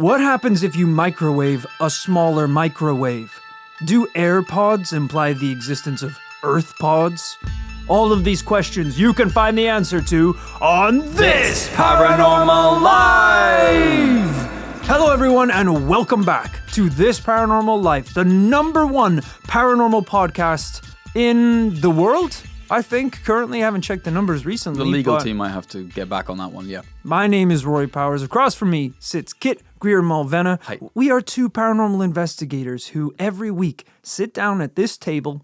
What happens if you microwave a smaller microwave? Do AirPods imply the existence of Earth pods? All of these questions you can find the answer to on This Paranormal Live! Hello everyone and welcome back to This Paranormal Life, the #1 paranormal podcast in the world, I think. Currently, I haven't checked the numbers recently. The legal team might have to get back on that one, yeah. My name is Roy Powers. Across from me sits Kit Greer-Malvena. Hi. We are two paranormal investigators who every week sit down at this table.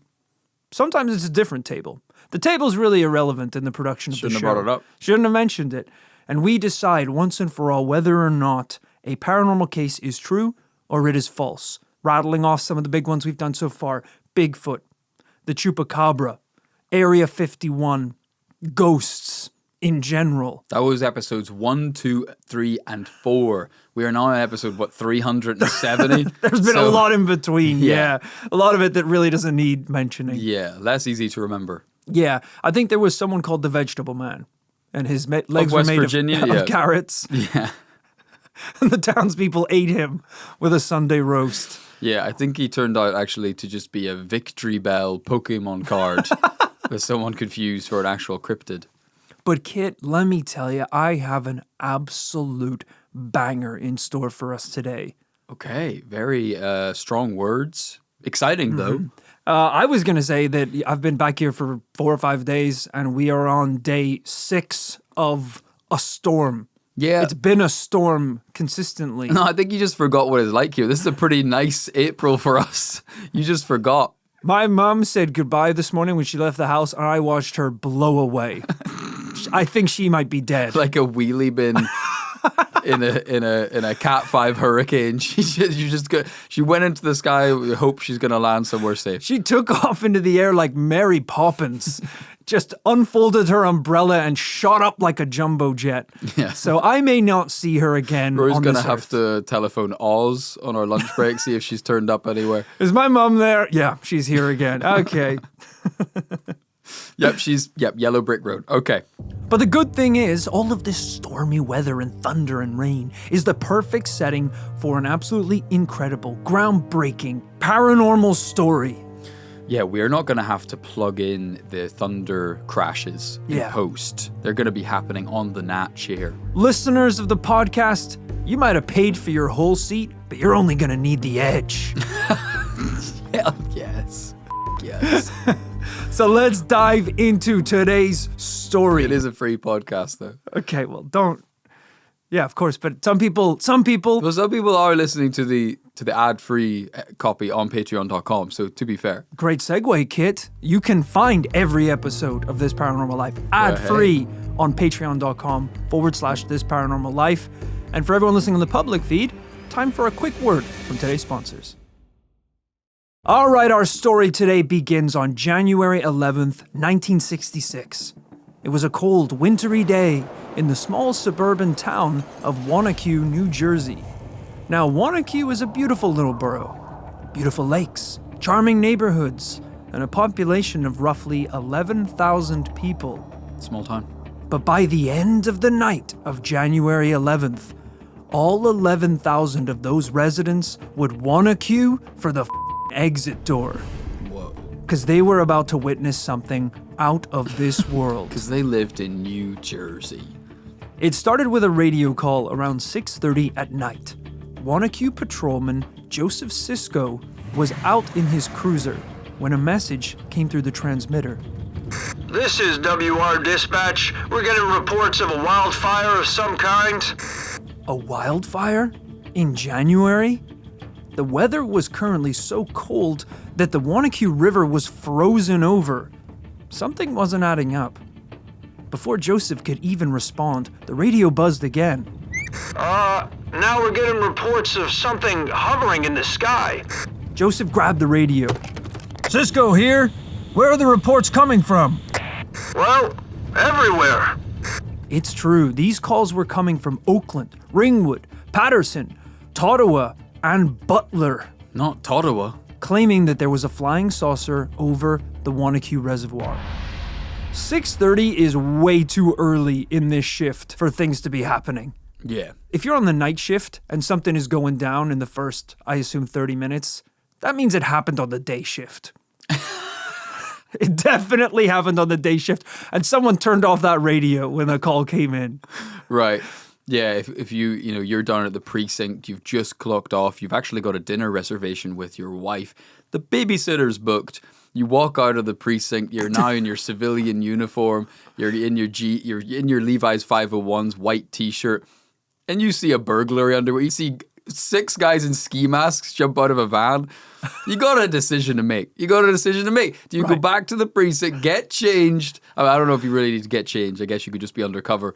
Sometimes it's a different table. The table's really irrelevant in the production of the show. Shouldn't have brought it up. Shouldn't have mentioned it. And we decide once and for all whether or not a paranormal case is true or it is false. Rattling off some of the big ones we've done so far. Bigfoot, the Chupacabra, Area 51, ghosts in general. That was episodes 1, 2, 3, and 4. We are now on episode, 370? There's been a lot in between, yeah. A lot of it that really doesn't need mentioning. Yeah, less easy to remember. Yeah, I think there was someone called the Vegetable Man, and his legs were West made Virginia, of carrots. Yeah. And the townspeople ate him with a Sunday roast. Yeah, I think he turned out actually to just be a Victory Bell Pokemon card that someone confused for an actual cryptid. But Kit, let me tell you, I have an absolute banger in store for us today. Okay, very strong words. Exciting, though. I was going to say that I've been back here for 4 or 5 days, and we are on day 6 of a storm. Yeah. It's been a storm consistently. No, I think you just forgot what it's like here. This is a pretty nice April for us. You just forgot. My mom said goodbye this morning when she left the house, and I watched her blow away. I think she might be dead. Like a wheelie bin in a Cat 5 hurricane. She went into the sky with hope she's going to land somewhere safe. She took off into the air like Mary Poppins, just unfolded her umbrella and shot up like a jumbo jet. Yeah. So I may not see her again. Roy's going to have to telephone Oz on our lunch break, see if she's turned up anywhere. Is my mom there? Yeah, she's here again. Okay. Yep, Yellow Brick Road. Okay. But the good thing is, all of this stormy weather and thunder and rain is the perfect setting for an absolutely incredible, groundbreaking, paranormal story. Yeah, we're not going to have to plug in the thunder crashes in post. They're going to be happening on the natch here. Listeners of the podcast, you might have paid for your whole seat, but you're only going to need the edge. Hell yes. Yes. So let's dive into today's story. It is a free podcast, though. Okay, well, don't. Yeah, of course, but some people. Well, some people are listening to the ad-free copy on patreon.com, so to be fair. Great segue, Kit. You can find every episode of This Paranormal Life ad-free on patreon.com/This Paranormal Life. And for everyone listening on the public feed, time for a quick word from today's sponsors. All right, our story today begins on January 11th, 1966. It was a cold, wintry day in the small suburban town of Wanaque, New Jersey. Now, Wanaque is a beautiful little borough. Beautiful lakes, charming neighborhoods, and a population of roughly 11,000 people. Small town. But by the end of the night of January 11th, all 11,000 of those residents would wanna queue for the exit door. Whoa. Because they were about to witness something out of this world. Because they lived in New Jersey. It started with a radio call around 6:30 at night. Wanaque patrolman Joseph Sisko was out in his cruiser when a message came through the transmitter. This is WR Dispatch. We're getting reports of a wildfire of some kind. A wildfire? In January? The weather was currently so cold that the Wanaque River was frozen over. Something wasn't adding up. Before Joseph could even respond, the radio buzzed again. Now we're getting reports of something hovering in the sky. Joseph grabbed the radio. Cisco here. Where are the reports coming from? Well, everywhere. It's true. These calls were coming from Oakland, Ringwood, Patterson, Tottawa, and Butler, Not Tottawa. claiming that there was a flying saucer over the Wanaque Reservoir. 6:30 is way too early in this shift for things to be happening. Yeah. If you're on the night shift and something is going down in the first, I assume, 30 minutes, that means it happened on the day shift. It definitely happened on the day shift. And someone turned off that radio when the call came in. Right. Yeah, if you're down at the precinct, you've just clocked off, you've actually got a dinner reservation with your wife, the babysitter's booked, you walk out of the precinct, you're now in your civilian uniform, you're in your Levi's 501s, white t-shirt, and you see a burglary underway. You see 6 guys in ski masks jump out of a van. You got a decision to make. Do you go back to the precinct, get changed? I don't know if you really need to get changed. I guess you could just be undercover.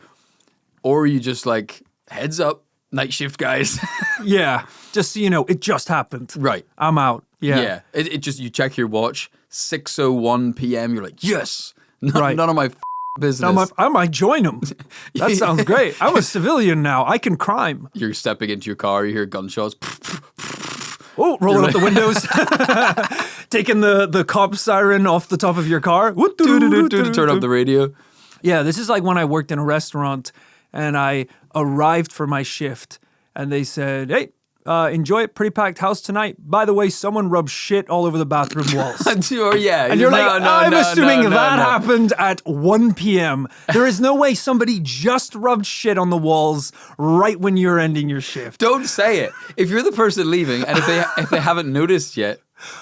Or you just like, heads up, night shift guys. Yeah, just so you know, it just happened. Right. I'm out. Yeah. Yeah. It just, you check your watch, 6:01 p.m. You're like, yes. None of my business. I might join them. That sounds great. I'm a civilian now. I can crime. You're stepping into your car, you hear gunshots. Oh, rolling up the windows. Taking the cop siren off the top of your car. Turn up the radio. Yeah, this is like when I worked in a restaurant and I arrived for my shift and they said, hey, enjoy it, pretty packed house tonight. By the way, someone rubbed shit all over the bathroom walls. Yeah. And you're like, I'm assuming that happened at 1 p.m. There is no way somebody just rubbed shit on the walls right when you're ending your shift. Don't say it. If you're the person leaving and if they haven't noticed yet,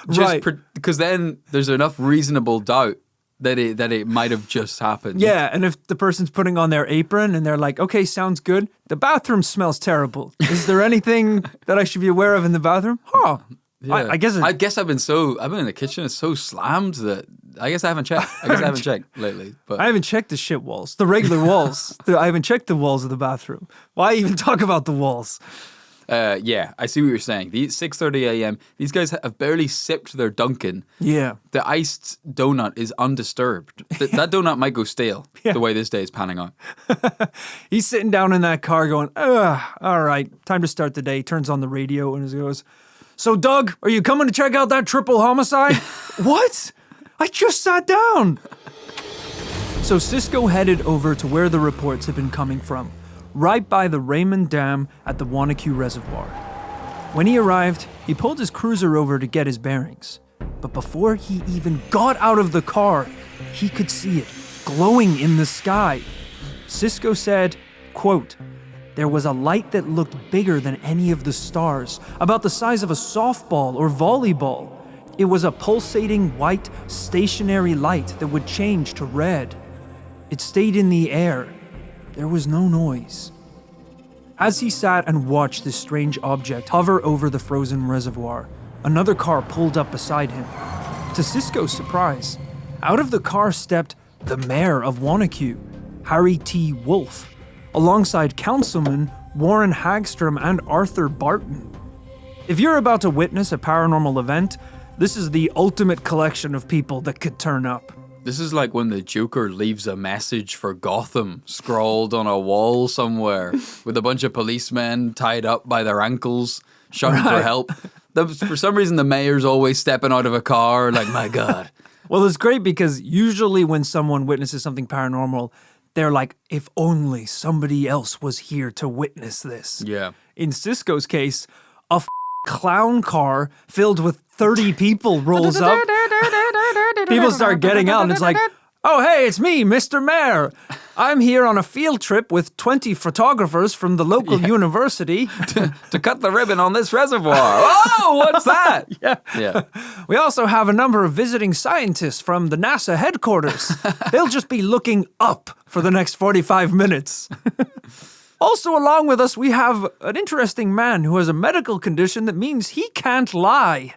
because then there's enough reasonable doubt that it might have just happened. Yeah, and if the person's putting on their apron and they're like, okay, sounds good. The bathroom smells terrible. Is there anything that I should be aware of in the bathroom? Huh. Yeah. I guess I've been in the kitchen, it's so slammed that I guess I haven't checked lately. But I haven't checked the shit walls, the regular walls. I haven't checked the walls of the bathroom. Why even talk about the walls? Yeah, I see what you're saying. The 6:30 a.m. These guys have barely sipped their Dunkin'. Yeah. The iced donut is undisturbed. That donut might go stale the way this day is panning out. He's sitting down in that car going, all right, time to start the day. Turns on the radio and he goes, so Doug, are you coming to check out that triple homicide? What? I just sat down. So Cisco headed over to where the reports had been coming from, right by the Raymond Dam at the Wanaque Reservoir. When he arrived, he pulled his cruiser over to get his bearings. But before he even got out of the car, he could see it glowing in the sky. Cisco said, quote, there was a light that looked bigger than any of the stars, about the size of a softball or volleyball. It was a pulsating white, stationary light that would change to red. It stayed in the air. There was no noise. As he sat and watched this strange object hover over the frozen reservoir, another car pulled up beside him. To Cisco's surprise, out of the car stepped the mayor of Wanaque, Harry T. Wolf, alongside Councilman Warren Hagstrom and Arthur Barton. If you're about to witness a paranormal event, this is the ultimate collection of people that could turn up. This is like when the Joker leaves a message for Gotham scrawled on a wall somewhere with a bunch of policemen tied up by their ankles, shouting for help. For some reason, the mayor's always stepping out of a car like, my God. Well, it's great because usually when someone witnesses something paranormal, they're like, if only somebody else was here to witness this. Yeah. In Cisco's case, a clown car filled with 30 people rolls up. People start getting out and it's like, oh, hey, it's me, Mr. Mayor. I'm here on a field trip with 20 photographers from the local university. to cut the ribbon on this reservoir. Oh, what's that? Yeah. We also have a number of visiting scientists from the NASA headquarters. They'll just be looking up for the next 45 minutes. Also along with us, we have an interesting man who has a medical condition that means he can't lie.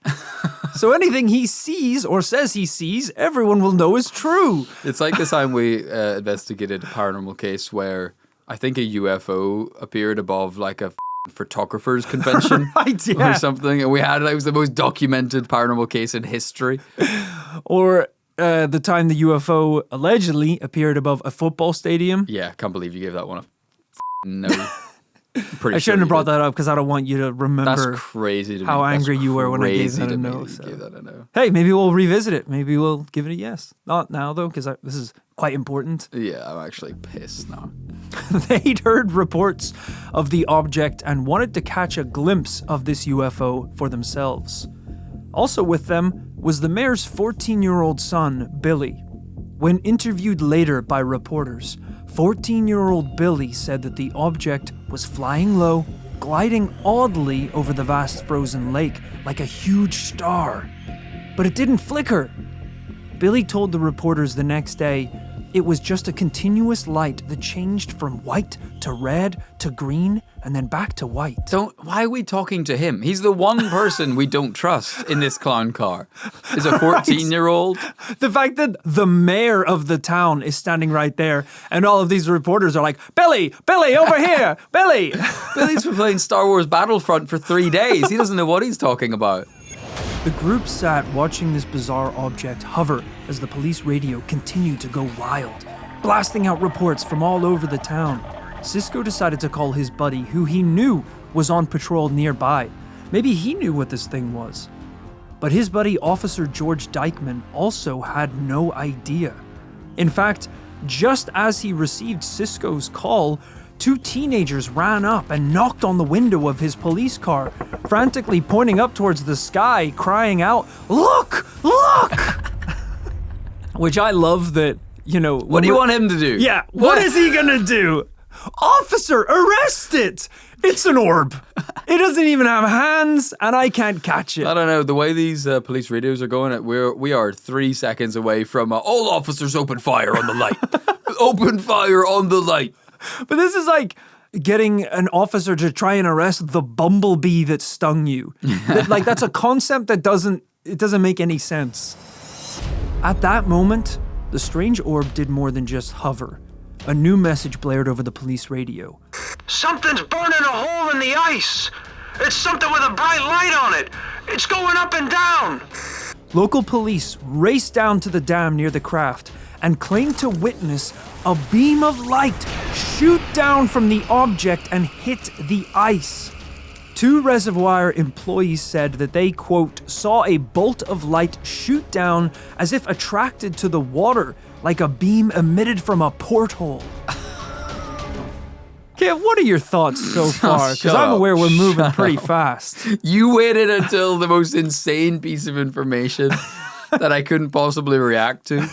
So anything he sees or says he sees, everyone will know is true. It's like the time we investigated a paranormal case where I think a UFO appeared above like a photographers convention or something. And we had, it was the most documented paranormal case in history. Or the time the UFO allegedly appeared above a football stadium. Yeah, can't believe you gave that one a no. I shouldn't have brought that up because I don't want you to remember. That's crazy to me. How angry you were when I gave that a no. Hey, maybe we'll revisit it. Maybe we'll give it a yes. Not now though, because this is quite important. Yeah, I'm actually pissed now. They'd heard reports of the object and wanted to catch a glimpse of this UFO for themselves. Also with them was the mayor's 14-year-old son, Billy. When interviewed later by reporters, 14-year-old Billy said that the object was flying low, gliding oddly over the vast frozen lake like a huge star. But it didn't flicker. Billy told the reporters the next day it was just a continuous light that changed from white to red to green and then back to white. Why are we talking to him? He's the one person we don't trust in this clown car. Is a 14-year-old. The fact that the mayor of the town is standing right there and all of these reporters are like, Billy, over here, Billy. Billy's been playing Star Wars Battlefront for 3 days. He doesn't know what he's talking about. The group sat watching this bizarre object hover as the police radio continued to go wild, blasting out reports from all over the town. Cisco decided to call his buddy, who he knew was on patrol nearby. Maybe he knew what this thing was. But his buddy, Officer George Dykeman, also had no idea. In fact, just as he received Cisco's call, 2 teenagers ran up and knocked on the window of his police car, frantically pointing up towards the sky, crying out, "Look! Look!" Which I love that, you know... What do you want him to do? Yeah, what is he gonna do? Officer, arrest it! It's an orb. It doesn't even have hands, and I can't catch it. I don't know. The way these police radios are going, we are 3 seconds away from all officers open fire on the light. Open fire on the light. But this is like getting an officer to try and arrest the bumblebee that stung you. That's a concept that doesn't make any sense. At that moment, the strange orb did more than just hover. A new message blared over the police radio. Something's burning a hole in the ice. It's something with a bright light on it. It's going up and down. Local police raced down to the dam near the craft and claimed to witness a beam of light shoot down from the object and hit the ice. 2 reservoir employees said that they, quote, saw a bolt of light shoot down as if attracted to the water, like a beam emitted from a porthole. Kit, what are your thoughts so far? Because I'm aware we're moving pretty fast. You waited until the most insane piece of information that I couldn't possibly react to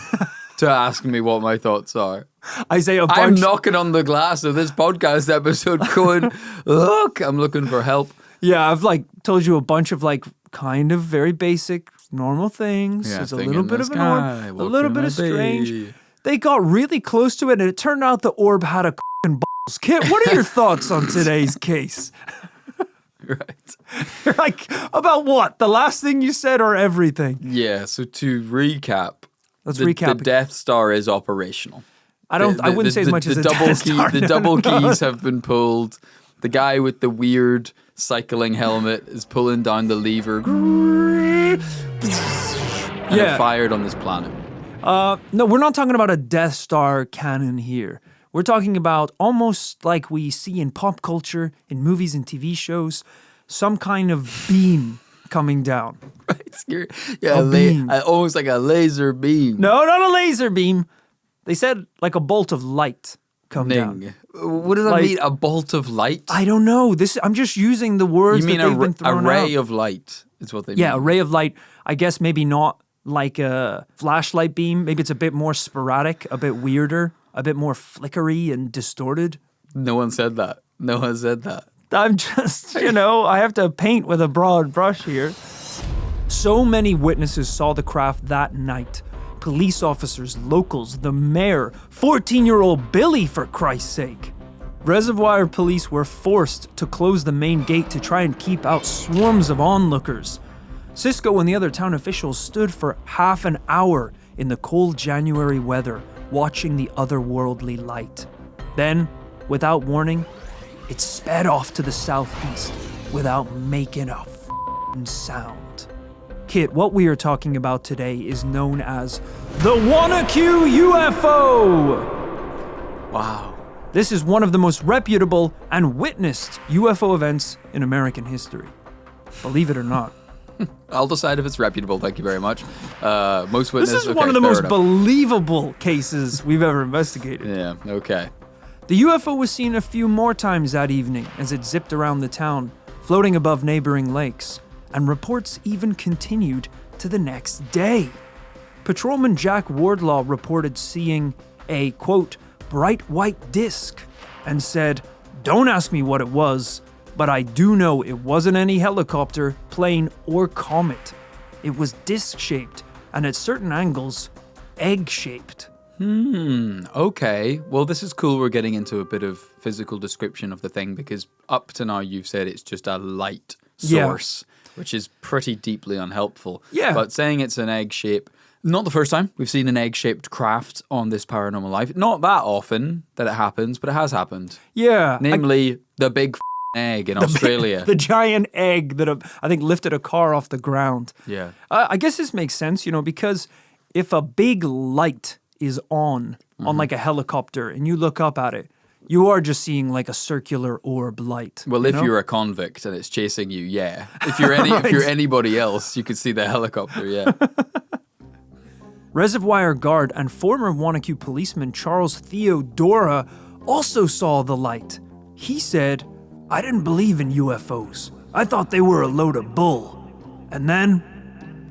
ask me what my thoughts are. I say a bunch. I'm knocking on the glass of this podcast episode going, look, I'm looking for help. Yeah, I've told you a bunch of kind of very basic, normal things. Yeah, it's a little bit of an orb, a little bit of strange. They got really close to it and it turned out the orb had a f***ing balls. Kit, what are your thoughts on today's case? Right. You're like, about what? The last thing you said or everything? Yeah, so to recap. Let's recap. The Death Star is operational. I wouldn't say as much as a Death Star. The double keys have been pulled. The guy with the weird cycling helmet is pulling down the lever. And it fired on this planet. No, we're not talking about a Death Star cannon here. We're talking about almost like we see in pop culture, in movies and TV shows, some kind of beam coming down. Right? Beam. Almost like a laser beam. No, not a laser beam. They said like a bolt of light come down. What does that mean? A bolt of light? I don't know. I'm just using the words that they've been thrown out. A ray of light is what they mean. Yeah, a ray of light. I guess maybe not like a flashlight beam. Maybe it's a bit more sporadic, a bit weirder, a bit more flickery and distorted. No one said that. I'm just, I have to paint with a broad brush here. So many witnesses saw the craft that night. Police officers, locals, the mayor, 14-year-old Billy, for Christ's sake. Reservoir police were forced to close the main gate to try and keep out swarms of onlookers. Cisco and the other town officials stood for half an hour in the cold January weather, watching the otherworldly light. Then, without warning, it sped off to the southeast without making a sound. Kit, what we are talking about today is known as the Wanaque UFO! Wow. This is one of the most reputable and witnessed UFO events in American history. Believe it or not. I'll decide if it's reputable, thank you very much. Most witness. This is one of the most believable cases we've ever investigated. Yeah, okay. The UFO was seen a few more times that evening as it zipped around the town, floating above neighboring lakes, and reports even continued to the next day. Patrolman Jack Wardlaw reported seeing a, quote, bright white disc, and said, "Don't ask me what it was, but I do know it wasn't any helicopter, plane, or comet. It was disc-shaped, and at certain angles, egg-shaped." Okay. Well, this is cool. We're getting into a bit of physical description of the thing because up to now you've said it's just a light source, which is pretty deeply unhelpful. Yeah. But saying it's an egg shape, not the first time we've seen an egg-shaped craft on this Paranormal Life. Not that often that it happens, but it has happened. Yeah. Namely, the big egg in Australia. The giant egg that I think lifted a car off the ground. Yeah. I guess this makes sense, because if a big light is on like a helicopter and you look up at it, you are just seeing like a circular orb light. Well, if you're a convict and it's chasing you, yeah. If you're if you're anybody else, you could see the helicopter, yeah. Reservoir guard and former Wanaque policeman Charles Theodora also saw the light. He said, "I didn't believe in UFOs. I thought they were a load of bull. And then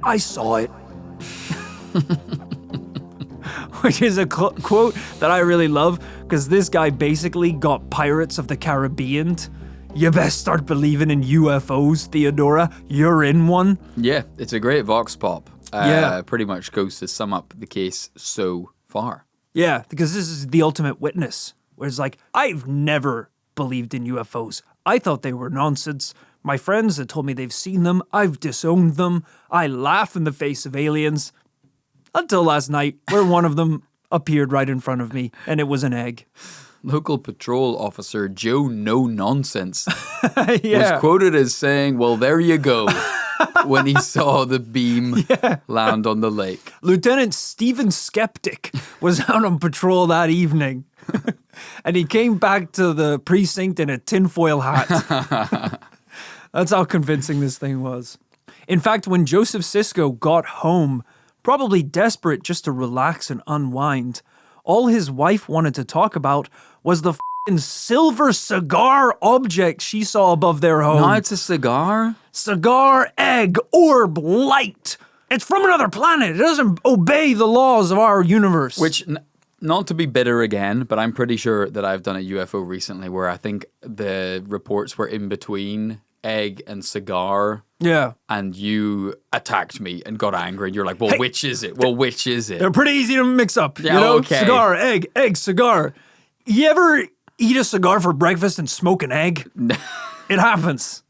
I saw it." Which is a quote that I really love, because this guy basically got Pirates of the Caribbean. "You best start believing in UFOs, Theodora. You're in one." Yeah, it's a great vox pop. Yeah. Pretty much goes to sum up the case so far. Yeah, because this is the ultimate witness. Where it's like, I've never believed in UFOs. I thought they were nonsense. My friends had told me they've seen them. I've disowned them. I laugh in the face of aliens. Until last night, where one of them appeared right in front of me, and it was an egg. Local patrol officer Joe No Nonsense Yeah. was quoted as saying, "Well, there you go," when he saw the beam land on the lake. Lieutenant Stephen Skeptic was out on patrol that evening. And he came back to the precinct in a tinfoil hat. That's how convincing this thing was. In fact, when Joseph Sisko got home, probably desperate just to relax and unwind, all his wife wanted to talk about was the f***ing silver cigar object she saw above their home. Now it's a cigar? Cigar, egg, orb, light. It's from another planet. It doesn't obey the laws of our universe. Which, not to be bitter again, but I'm pretty sure that I've done a UFO recently where I think the reports were in between egg and cigar. Yeah. And you attacked me and got angry and you're like, well, Hey, which is it? Well, which is it? They're pretty easy to mix up. Yeah, okay. Cigar, egg, cigar. You ever eat a cigar for breakfast and smoke an egg? It happens.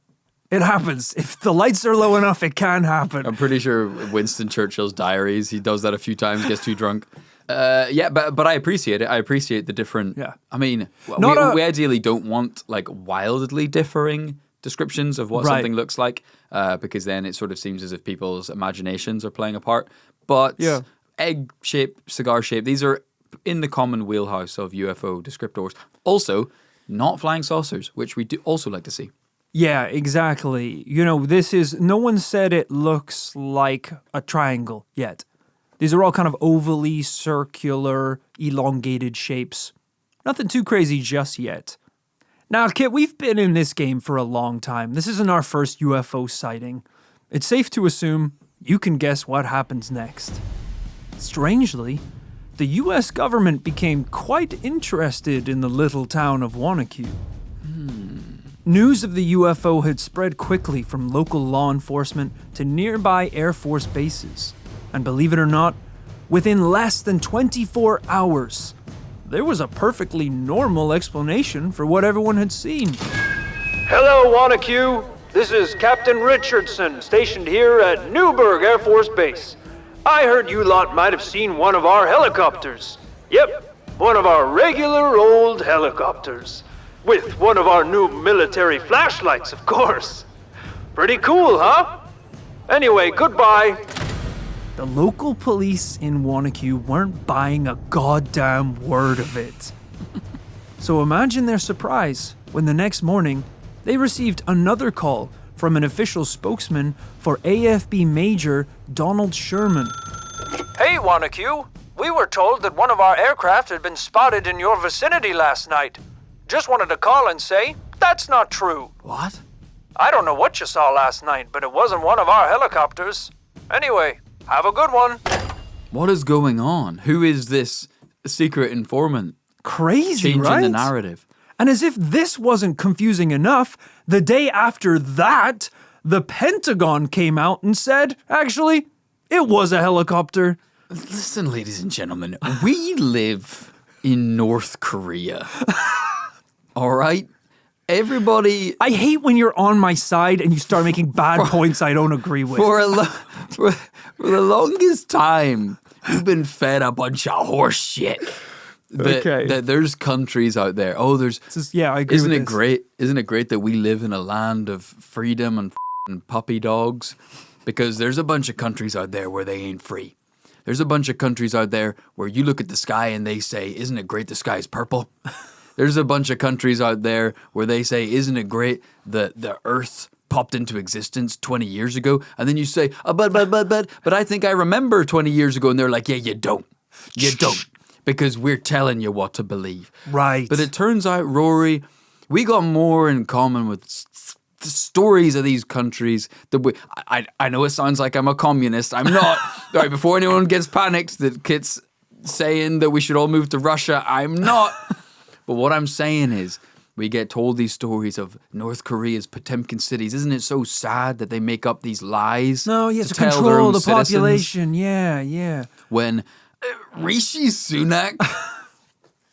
It happens. If the lights are low enough, it can happen. I'm pretty sure Winston Churchill's diaries, he does that a few times, gets too drunk. Yeah, but I appreciate it. I appreciate the different... Yeah. I mean, we ideally don't want like wildly differing descriptions of what something looks like, because then it sort of seems as if people's imaginations are playing a part. But egg shape, cigar shape, these are in the common wheelhouse of UFO descriptors. Also, not flying saucers, which we do also like to see. Yeah, exactly. No one said it looks like a triangle yet. These are all kind of ovally circular, elongated shapes. Nothing too crazy just yet. Now, Kit, we've been in this game for a long time. This isn't our first UFO sighting. It's safe to assume you can guess what happens next. Strangely, the US government became quite interested in the little town of Wanaque. News of the UFO had spread quickly from local law enforcement to nearby Air Force bases. And believe it or not, within less than 24 hours, there was a perfectly normal explanation for what everyone had seen. Hello, Wanaque. This is Captain Richardson, stationed here at Newburgh Air Force Base. I heard you lot might have seen one of our helicopters. Yep, one of our regular old helicopters. With one of our new military flashlights, of course. Pretty cool, huh? Anyway, goodbye. The local police in Wanaque weren't buying a goddamn word of it. So imagine their surprise when the next morning they received another call from an official spokesman for AFB Major Donald Sherman. Hey, Wanaque. We were told that one of our aircraft had been spotted in your vicinity last night. Just wanted to call and say, that's not true. What? I don't know what you saw last night, but it wasn't one of our helicopters. Anyway, have a good one. What is going on? Who is this secret informant? Crazy, Changing right? the narrative. And as if this wasn't confusing enough, the day after that, the Pentagon came out and said, actually, it was a helicopter. Listen, ladies and gentlemen, we live in North Korea. All right? Everybody... I hate when you're on my side and you start making bad points I don't agree with. For the longest time, we've been fed a bunch of horse shit. That there's countries out there. Oh, I agree Isn't with it this. great? Isn't it great that we live in a land of freedom and f***ing puppy dogs? Because there's a bunch of countries out there where they ain't free. There's a bunch of countries out there where you look at the sky and they say, isn't it great the sky's purple? There's a bunch of countries out there where they say, isn't it great that the earth popped into existence 20 years ago? And then you say, but I think I remember 20 years ago. And they're like, yeah, you don't. You don't. Because we're telling you what to believe. Right. But it turns out, Rory, we got more in common with the stories of these countries. That I know it sounds like I'm a communist. I'm not. Right, before anyone gets panicked that Kit's saying that we should all move to Russia, I'm not. But what I'm saying is, we get told these stories of North Korea's Potemkin cities. Isn't it so sad that they make up these lies? No, you have to tell their control own the citizens? population. Yeah. When Rishi Sunak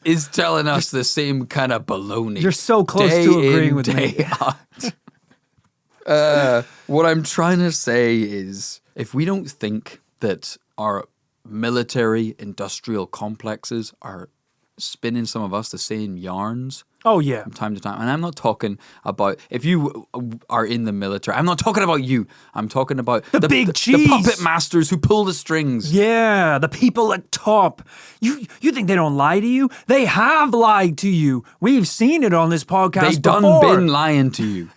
is telling us the same kind of baloney. You're so close day to agreeing in, with me. day out. What I'm trying to say is, if we don't think that our military industrial complexes are spinning some of us the same yarns Oh, yeah. from time to time, and I'm not talking about if you are in the military. I'm not talking about you. I'm talking about The big cheese. the puppet masters who pull the strings. Yeah, the people at top. You think they don't lie to you? They have lied to you. We've seen it on this podcast They done before. been lying to you.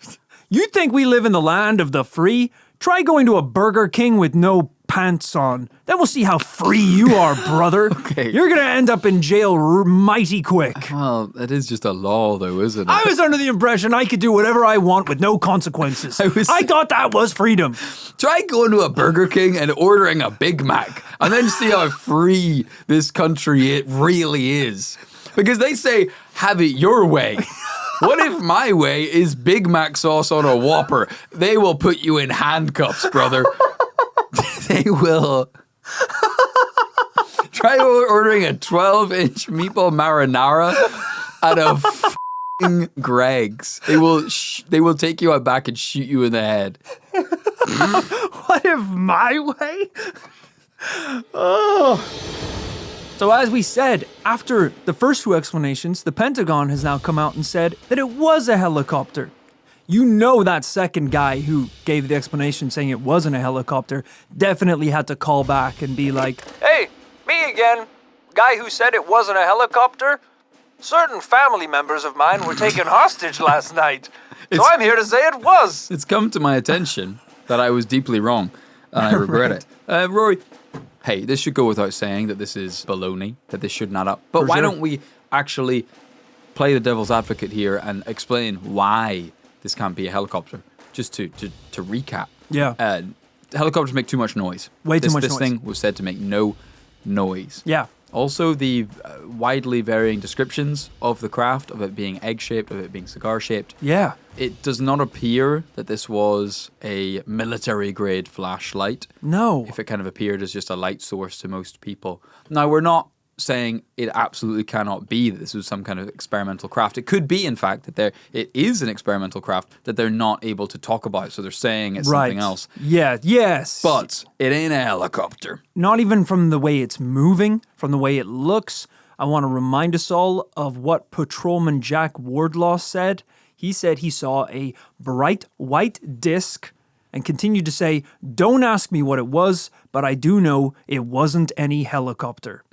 You think we live in the land of the free? Try going to a Burger King with no pants on. Then we'll see how free you are, brother. Okay. You're going to end up in jail mighty quick. Well, that is just a law, though, isn't it? I was under the impression I could do whatever I want with no consequences. I thought that was freedom. Try going to a Burger King and ordering a Big Mac, and then see how free this country it really is. Because they say, have it your way. What if my way is Big Mac sauce on a Whopper? They will put you in handcuffs, brother. They will. Try ordering a 12-inch meatball marinara at a f***ing Greg's. They will take you out back and shoot you in the head. What if my way? Oh. So as we said, after the first two explanations, the Pentagon has now come out and said that it was a helicopter. You know that second guy who gave the explanation saying it wasn't a helicopter definitely had to call back and be like, Hey, me again. Guy who said it wasn't a helicopter? Certain family members of mine were taken hostage last night. So I'm here to say it was. It's come to my attention that I was deeply wrong, and I regret it. Rory, hey, this should go without saying that this is baloney, that this shouldn't add up. But For why sure. don't we actually play the devil's advocate here and explain why this can't be a helicopter? Just to recap. yeah, Helicopters make too much noise. Way too much This noise. thing was said to make no noise. yeah. Also, the widely varying descriptions of the craft, of it being egg-shaped, of it being cigar-shaped, Yeah. it does not appear that this was a military-grade flashlight. No. If it kind of appeared as just a light source to most people. Now, we're not saying it absolutely cannot be that this was some kind of experimental craft. It could be, in fact, that it is an experimental craft that they're not able to talk about, so they're saying it's Right. something else. Yeah, yes. But it ain't a helicopter. not even from the way it's moving, from the way it looks. I want to remind us all of what Patrolman Jack Wardlaw said. He said he saw a bright white disc and continued to say, "Don't ask me what it was, but I do know it wasn't any helicopter."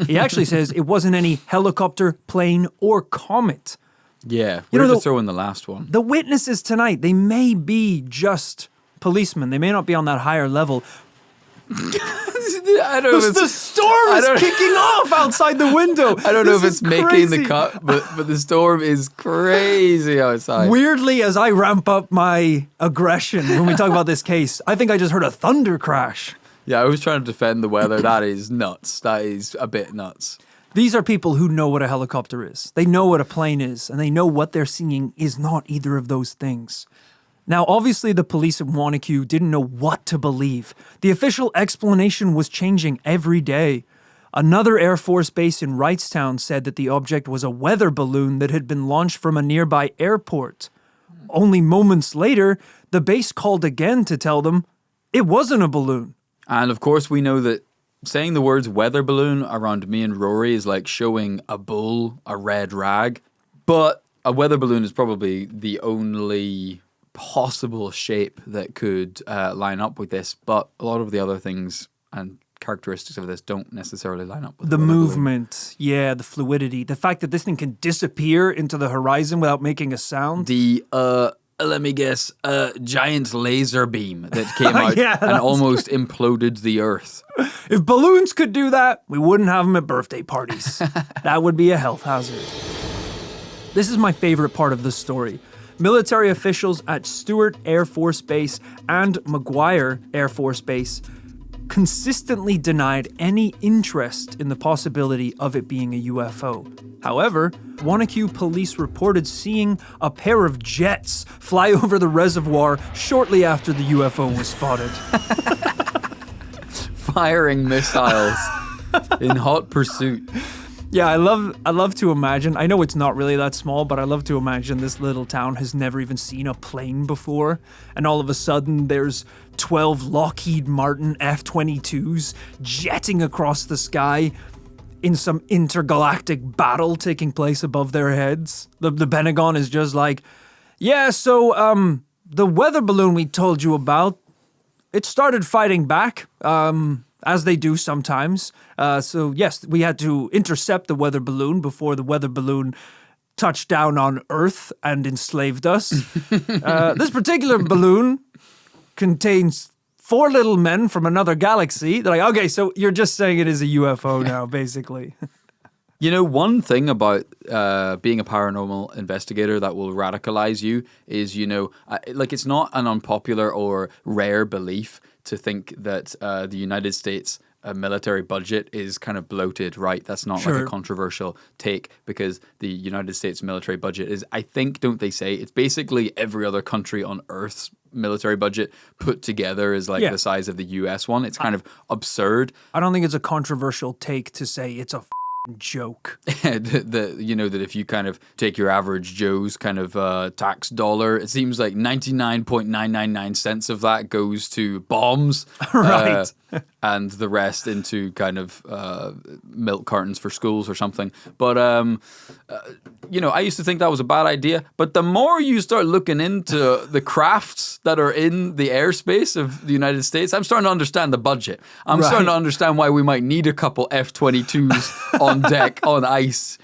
He actually says it wasn't any helicopter, plane, or comet. Yeah, You we're know, to throw in the last one. The witnesses tonight, they may be just policemen. They may not be on that higher level. I don't know if The it's, storm is kicking off outside the window. I don't know if This it's is making the crazy. cut, but the storm is crazy outside. Weirdly, as I ramp up my aggression when we talk about this case, I think I just heard a thunder crash. Yeah, I was trying to defend the weather. That is nuts. That is a bit nuts. These are people who know what a helicopter is. They know what a plane is, and they know what they're seeing is not either of those things. Now, obviously, the police at Wanaque didn't know what to believe. The official explanation was changing every day. Another Air Force base in Wrightstown said that the object was a weather balloon that had been launched from a nearby airport. Only moments later, the base called again to tell them it wasn't a balloon. And of course, we know that saying the words weather balloon around me and Rory is like showing a bull a red rag. But a weather balloon is probably the only possible shape that could line up with this. But a lot of the other things and characteristics of this don't necessarily line up with The weather balloon. movement, yeah, the fluidity, the fact that this thing can disappear into the horizon without making a sound. The let me guess, giant laser beam that came out Yeah, and that's- almost imploded the Earth. If balloons could do that, we wouldn't have them at birthday parties. That would be a health hazard. This is my favorite part of the story. Military officials at Stewart Air Force Base and McGuire Air Force Base consistently denied any interest in the possibility of it being a UFO. However, Wanaque police reported seeing a pair of jets fly over the reservoir shortly after the UFO was spotted. Firing missiles in hot pursuit. Yeah, I love to imagine. I know it's not really that small, but I love to imagine this little town has never even seen a plane before, and all of a sudden there's 12 Lockheed Martin F-22s jetting across the sky in some intergalactic battle taking place above their heads. The Pentagon is just like, yeah, so the weather balloon we told you about, it started fighting back. As they do sometimes. So yes, we had to intercept the weather balloon before the weather balloon touched down on Earth and enslaved us. This particular balloon contains 4 little men from another galaxy. They're like, okay, so you're just saying it is a UFO now, basically. You know, one thing about being a paranormal investigator that will radicalize you is, you know, like it's not an unpopular or rare belief to think that the United States military budget is kind of bloated, right? That's not like a controversial take because the United States military budget is, I think, don't they say, it's basically every other country on Earth's military budget put together is like the size of the US one. It's kind of absurd. I don't think it's a controversial take to say it's a joke. You know, that if you kind of take your average Joe's kind of tax dollar, it seems like 99.999 cents of that goes to bombs. Right. And the rest into kind of milk cartons for schools or something. But, you know, I used to think that was a bad idea. But the more you start looking into the crafts that are in the airspace of the United States, I'm starting to understand the budget. I'm starting to understand why we might need a couple F-22s on deck on ice.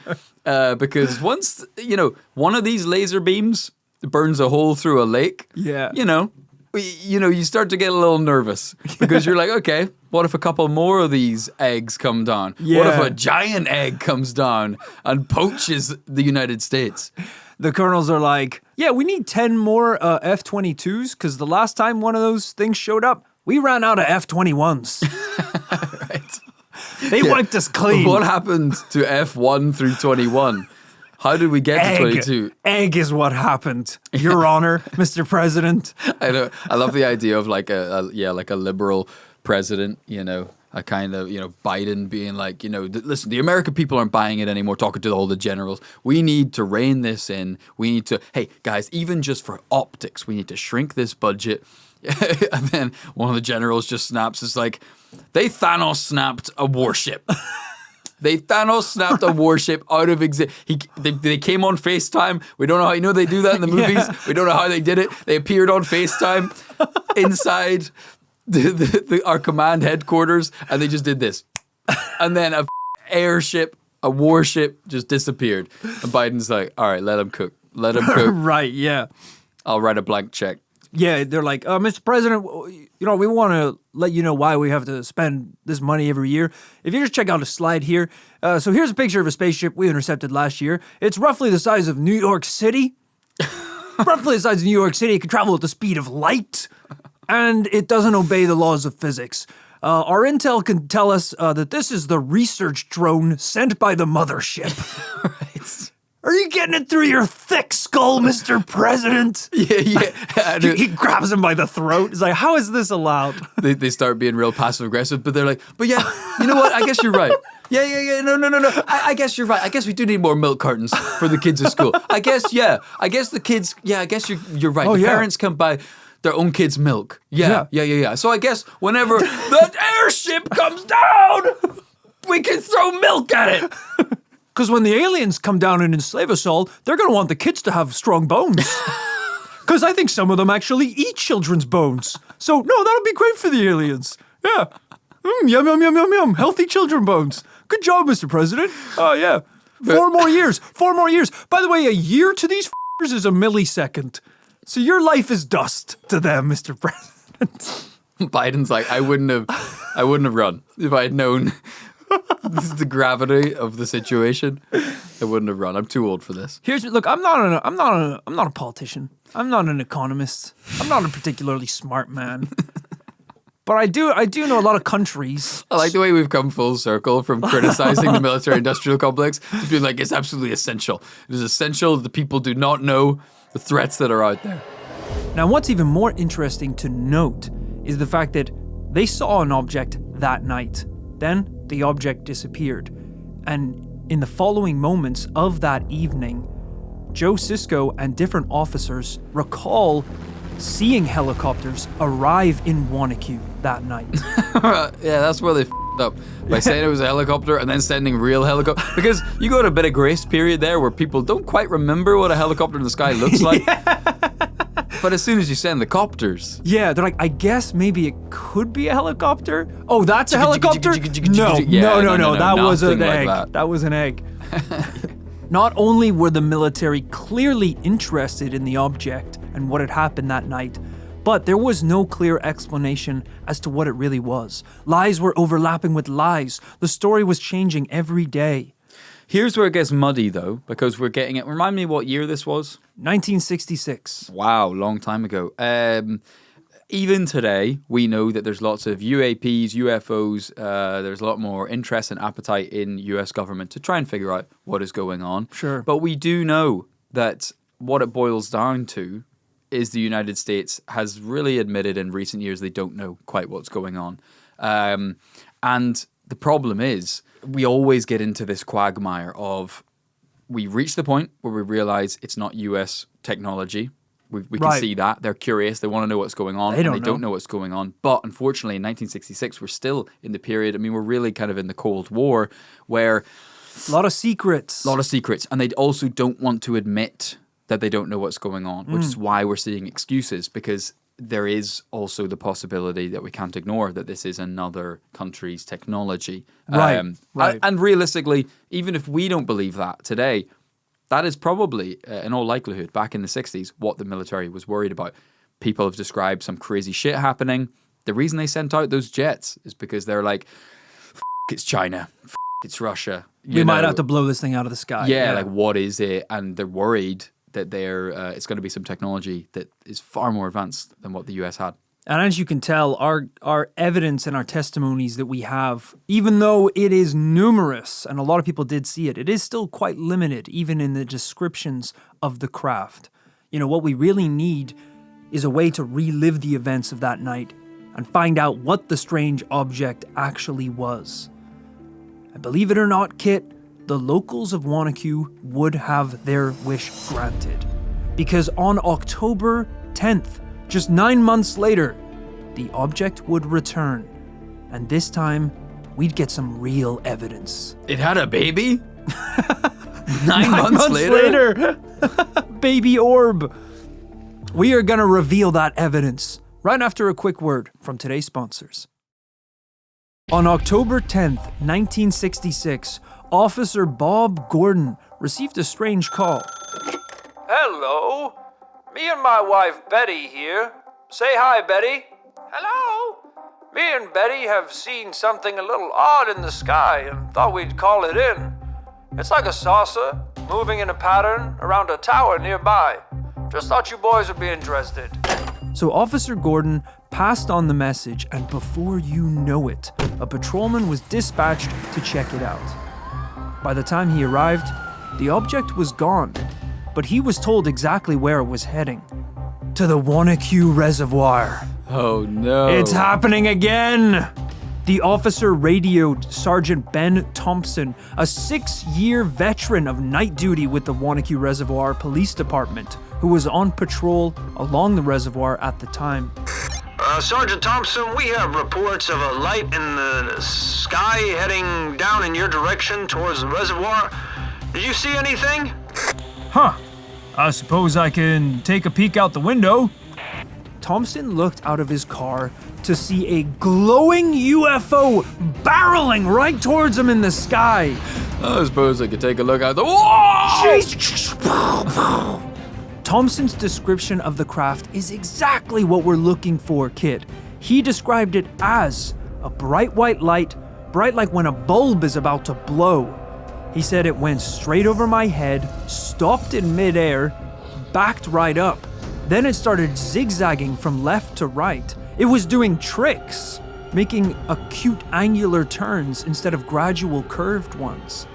Because once, you know, one of these laser beams burns a hole through a lake, you know, you start to get a little nervous because you're like, okay, what if a couple more of these eggs come down? What if a giant egg comes down and poaches the United States? The colonels are like, yeah, we need 10 more F-22s because the last time one of those things showed up, we ran out of F-21s. Right. They wiped us clean. What happened to F1 through 21? How did we get to 22? Egg is what happened, Your Honor, Mr. President. I know. I love the idea of like a liberal president, you know, a kind of, you know, Biden being like, you know, listen, the American people aren't buying it anymore, talking to all the generals. We need to rein this in. We need to, hey, guys, even just for optics, we need to shrink this budget. And then one of the generals just snaps, it's like, they Thanos snapped a warship. They Thanos snapped a warship out of existence. They came on FaceTime. We don't know how, you know, they do that in the movies. We don't know how they did it. They appeared on FaceTime inside our command headquarters, and they just did this. And then a airship A warship just disappeared. And Biden's like, all right, let him cook. Let him cook. Right, yeah. I'll write a blank check. Yeah, they're like, Mr. President, we want to let you know why we have to spend this money every year. If you just check out a slide here. So here's a picture of a spaceship we intercepted last year. It's roughly the size of New York City. Roughly the size of New York City. It can travel at the speed of light. And it doesn't obey the laws of physics. Our intel can tell us that this is the research drone sent by the mothership. Right. Are you getting it through your thick skull, Mr. President? Yeah. He grabs him by the throat. He's like, how is this allowed? They start being real passive aggressive, but they're like, but yeah, you know what? I guess you're right. Yeah. No. I guess you're right. I guess we do need more milk cartons for the kids at school. I guess the kids, I guess you're right. Oh, the yeah. parents can buy their own kids' milk. Yeah. So I guess whenever the airship comes down, we can throw milk at it. Because when the aliens come down and enslave us all, they're going to want the kids to have strong bones. Because I think some of them actually eat children's bones. So, no, that'll be great for the aliens. Yeah. Yum. Healthy children bones. Good job, Mr. President. Oh, yeah. 4 more years. 4 more years. By the way, a year to these f***ers is a millisecond. So your life is dust to them, Mr. President. Biden's like, I wouldn't have run if I had known the gravity of the situation. I wouldn't have run. I'm too old for this. Look, I'm not a politician. I'm not an economist. I'm not a particularly smart man. But I do know a lot of countries. I like the way we've come full circle from criticizing the military-industrial complex to being like, it's absolutely essential. It is essential that the people do not know the threats that are out there. Now, what's even more interesting to note is the fact that they saw an object that night. Then the object disappeared. And in the following moments of that evening, Joe Sisko and different officers recall seeing helicopters arrive in Wanaque that night. Yeah, that's where they f***ed up. By saying it was a helicopter and then sending real helicopter. Because you got a bit of grace period there where people don't quite remember what a helicopter in the sky looks like. But as soon as you send the copters. Yeah, they're like, I guess maybe it could be a helicopter. Oh, that's a helicopter? No. That was an egg. That was an egg. Not only were the military clearly interested in the object and what had happened that night, but there was no clear explanation as to what it really was. Lies were overlapping with lies. The story was changing every day. Here's where it gets muddy, though, because we're getting it. Remind me what year this was? 1966. Wow, long time ago. Even today, we know that there's lots of UAPs, UFOs. There's a lot more interest and appetite in US government to try and figure out what is going on. Sure. But we do know that what it boils down to is the United States has really admitted in recent years they don't know quite what's going on. And the problem is we always get into this quagmire of we reach the point where we realize it's not US technology. We can see that. They're curious. They want to know what's going on. They don't know what's going on. But unfortunately, in 1966, we're still in the period. I mean, we're really kind of in the Cold War where... A lot of secrets. And they also don't want to admit that they don't know what's going on, which is why we're seeing excuses, because there is also the possibility that we can't ignore that this is another country's technology. Right. And realistically, even if we don't believe that today, that is probably, in all likelihood, back in the 60s, what the military was worried about. People have described some crazy shit happening. The reason they sent out those jets is because they're like, it's China, it's Russia. We might have to blow this thing out of the sky. Yeah, like what is it? And they're worried that it's going to be some technology that is far more advanced than what the US had. And as you can tell, our evidence and our testimonies that we have, even though it is numerous, and a lot of people did see it, it is still quite limited, even in the descriptions of the craft. You know, what we really need is a way to relive the events of that night and find out what the strange object actually was. And believe it or not, Kit, the locals of Wanaque would have their wish granted. Because on October 10th, just 9 months later, the object would return. And this time, we'd get some real evidence. It had a baby? 9 months later? Baby orb. We are going to reveal that evidence right after a quick word from today's sponsors. On October 10th, 1966, Officer Bob Gordon received a strange call. Hello? Me and my wife Betty here. Say hi, Betty. Hello? Me and Betty have seen something a little odd in the sky and thought we'd call it in. It's like a saucer, moving in a pattern around a tower nearby. Just thought you boys would be interested. So Officer Gordon passed on the message, and before you know it, a patrolman was dispatched to check it out. By the time he arrived, the object was gone, but he was told exactly where it was heading. To the Wanaque Reservoir. Oh no. It's happening again! The officer radioed Sergeant Ben Thompson, a 6-year veteran of night duty with the Wanaque Reservoir Police Department, who was on patrol along the reservoir at the time. Sergeant Thompson, we have reports of a light in the sky heading down in your direction towards the reservoir. Did you see anything? Huh. I suppose I can take a peek out the window. Thompson looked out of his car to see a glowing UFO barreling right towards him in the sky. I suppose I could take a look out the. Whoa! Thompson's description of the craft is exactly what we're looking for, Kit. He described it as a bright white light, bright like when a bulb is about to blow. He said it went straight over my head, stopped in midair, backed right up. Then it started zigzagging from left to right. It was doing tricks, making acute angular turns instead of gradual curved ones.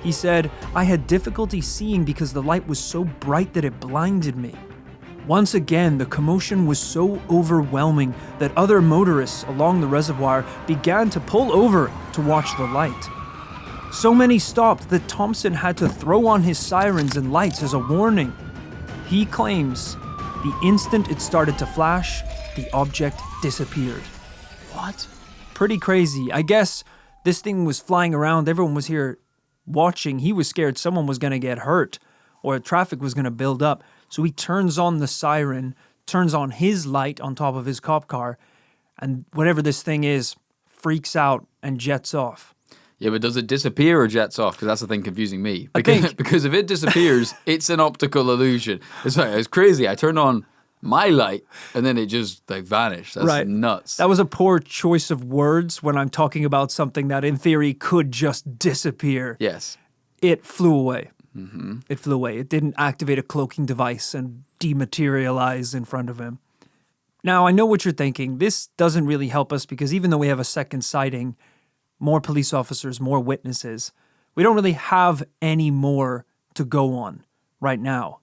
He said, I had difficulty seeing because the light was so bright that it blinded me. Once again, the commotion was so overwhelming that other motorists along the reservoir began to pull over to watch the light. So many stopped that Thompson had to throw on his sirens and lights as a warning. He claims the instant it started to flash, the object disappeared. What? Pretty crazy. I guess this thing was flying around. Everyone was here watching. He was scared someone was going to get hurt or traffic was going to build up. So he turns on the siren, turns on his light on top of his cop car, and whatever this thing is freaks out and jets off. Yeah, but does it disappear or jets off? Because that's the thing confusing me. I think- Because if it disappears, it's an optical illusion. It's crazy. I turned on my light and then it just vanished. That's Right. nuts. That was a poor choice of words when I'm talking about something that in theory could just disappear. Yes. It flew away. Mm-hmm. It flew away. It didn't activate a cloaking device and dematerialize in front of him. Now, I know what you're thinking. This doesn't really help us because even though we have a second sighting, more police officers, more witnesses, we don't really have any more to go on right now.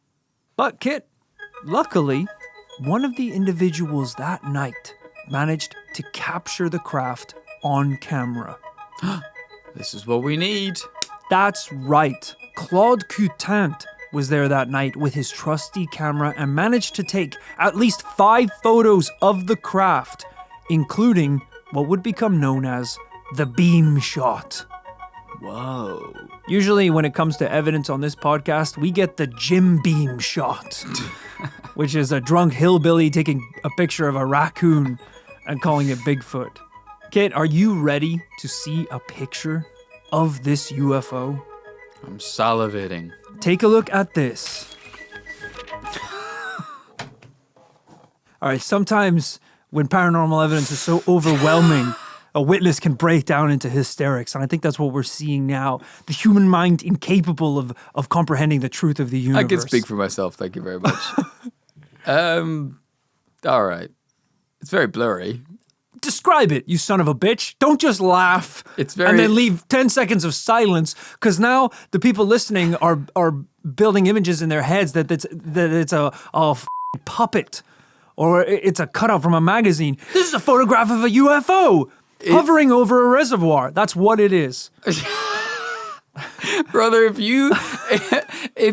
But Kit, luckily, one of the individuals that night managed to capture the craft on camera. This is what we need. That's right. Claude Coutant was there that night with his trusty camera and managed to take at least 5 photos of the craft, including what would become known as the beam shot. Whoa. Usually when it comes to evidence on this podcast, we get the Jim Beam shot, which is a drunk hillbilly taking a picture of a raccoon and calling it Bigfoot. Kit, are you ready to see a picture of this UFO? I'm salivating. Take a look at this. All right, sometimes when paranormal evidence is so overwhelming, a witness can break down into hysterics, and I think that's what we're seeing now. The human mind incapable of comprehending the truth of the universe. I can speak for myself, thank you very much. All right. It's very blurry. Describe it, you son of a bitch. Don't just laugh It's very- and then leave 10 seconds of silence, because now the people listening are building images in their heads that it's a puppet or it's a cutout from a magazine. This is a photograph of a UFO hovering over a reservoir. That's what it is. Brother, if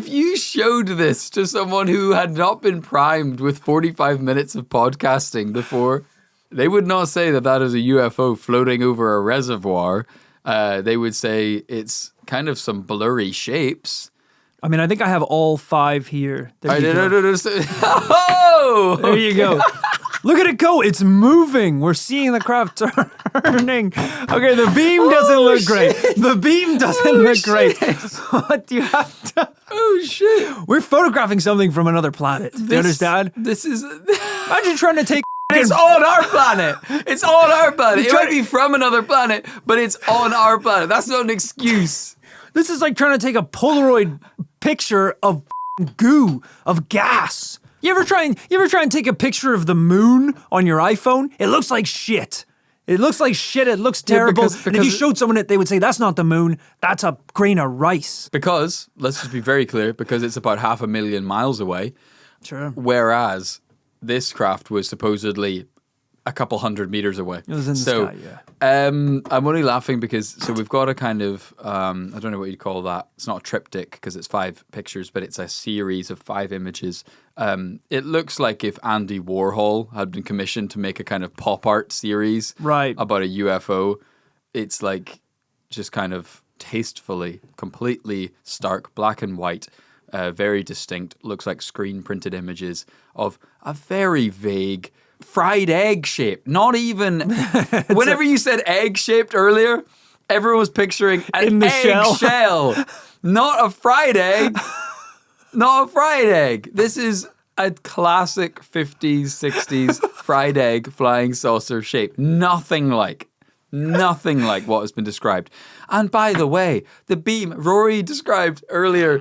you showed this to someone who had not been primed with 45 minutes of podcasting before, they would not say that is a UFO floating over a reservoir. They would say it's kind of some blurry shapes. I mean, I think I have all 5 here. There you go. Oh! There you go. Look at it go. It's moving. We're seeing the craft turning. Okay, the beam doesn't look great. The beam doesn't look great. What do you have to... Oh, shit. We're photographing something from another planet. Do you understand? This is... Imagine trying to take... It's on our planet. It's on our planet. It might be from another planet, but it's on our planet. That's not an excuse. This is like trying to take a Polaroid picture of goo, of gas. You ever try and take a picture of the moon on your iPhone? It looks like shit. It looks like shit. It looks terrible. because and if you showed someone it, they would say, that's not the moon. That's a grain of rice. Because, let's just be very clear, because it's about 500,000 miles away. Sure. Whereas this craft was supposedly a couple 100 meters away. It was in the sky, yeah. I'm only laughing because, we've got a kind of, I don't know what you'd call that. It's not a triptych because it's 5 pictures, but it's a series of 5 images. It looks like if Andy Warhol had been commissioned to make a kind of pop art series about a UFO. It's like just kind of tastefully, completely stark, black and white, very distinct, looks like screen printed images of a very vague fried egg shape. Not even whenever you said egg shaped earlier, everyone was picturing an egg shell. Not a fried egg. Not a fried egg. This is a classic 50s, 60s fried egg flying saucer shape. Nothing like what has been described. And by the way, the beam Rory described earlier,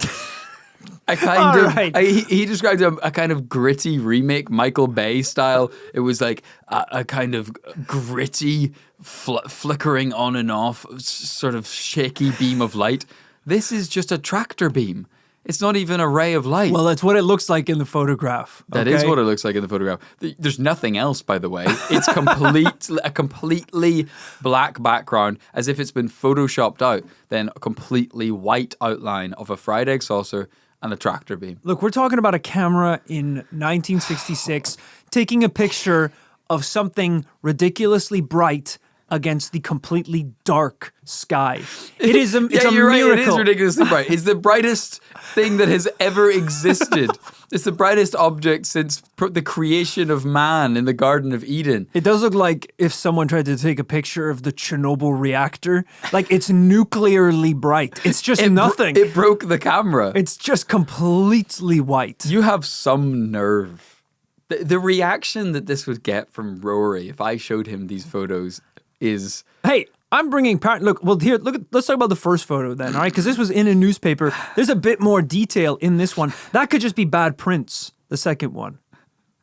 he described a kind of gritty remake, Michael Bay style. It was like a kind of gritty, flickering on and off, sort of shaky beam of light. This is just a tractor beam. It's not even a ray of light. Well, that's what it looks like in the photograph. That is what it looks like in the photograph. There's nothing else, by the way. It's a completely black background, as if it's been photoshopped out. Then a completely white outline of a fried egg saucer and a tractor beam. Look, we're talking about a camera in 1966 taking a picture of something ridiculously bright against the completely dark sky. It is it's a you're miracle. Right, it is ridiculously bright. It's the brightest thing that has ever existed. It's the brightest object since the creation of man in the Garden of Eden. It does look like if someone tried to take a picture of the Chernobyl reactor. Like, it's nuclearly bright. It's just nothing. It broke the camera. It's just completely white. You have some nerve. The reaction that this would get from Rory if I showed him these photos is... Hey, I'm bringing... let's talk about the first photo then, all right? Because this was in a newspaper. There's a bit more detail in this one. That could just be bad prints, the second one.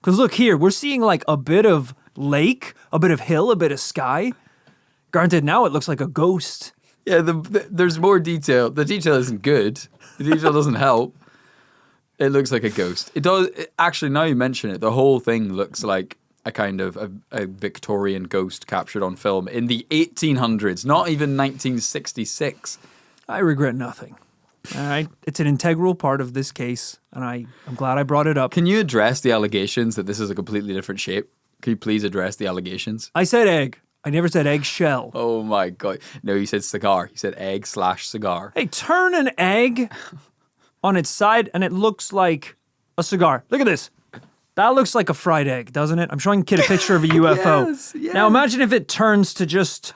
Because look here, we're seeing like a bit of lake, a bit of hill, a bit of sky. Granted, now it looks like a ghost. Yeah, there's more detail. The detail isn't good. The detail doesn't help. It looks like a ghost. It does... Actually, now you mention it, the whole thing looks like a kind of a Victorian ghost captured on film in the 1800s, not even 1966. I regret nothing. All right? It's an integral part of this case, and I'm glad I brought it up. Can you address the allegations that this is a completely different shape? Can you please address the allegations? I said egg. I never said eggshell. Oh my God. No, you said cigar. You said egg/cigar. Hey, turn an egg on its side, and it looks like a cigar. Look at this. That looks like a fried egg, doesn't it? I'm showing Kid a picture of a UFO. Yes. Now imagine if it turns to just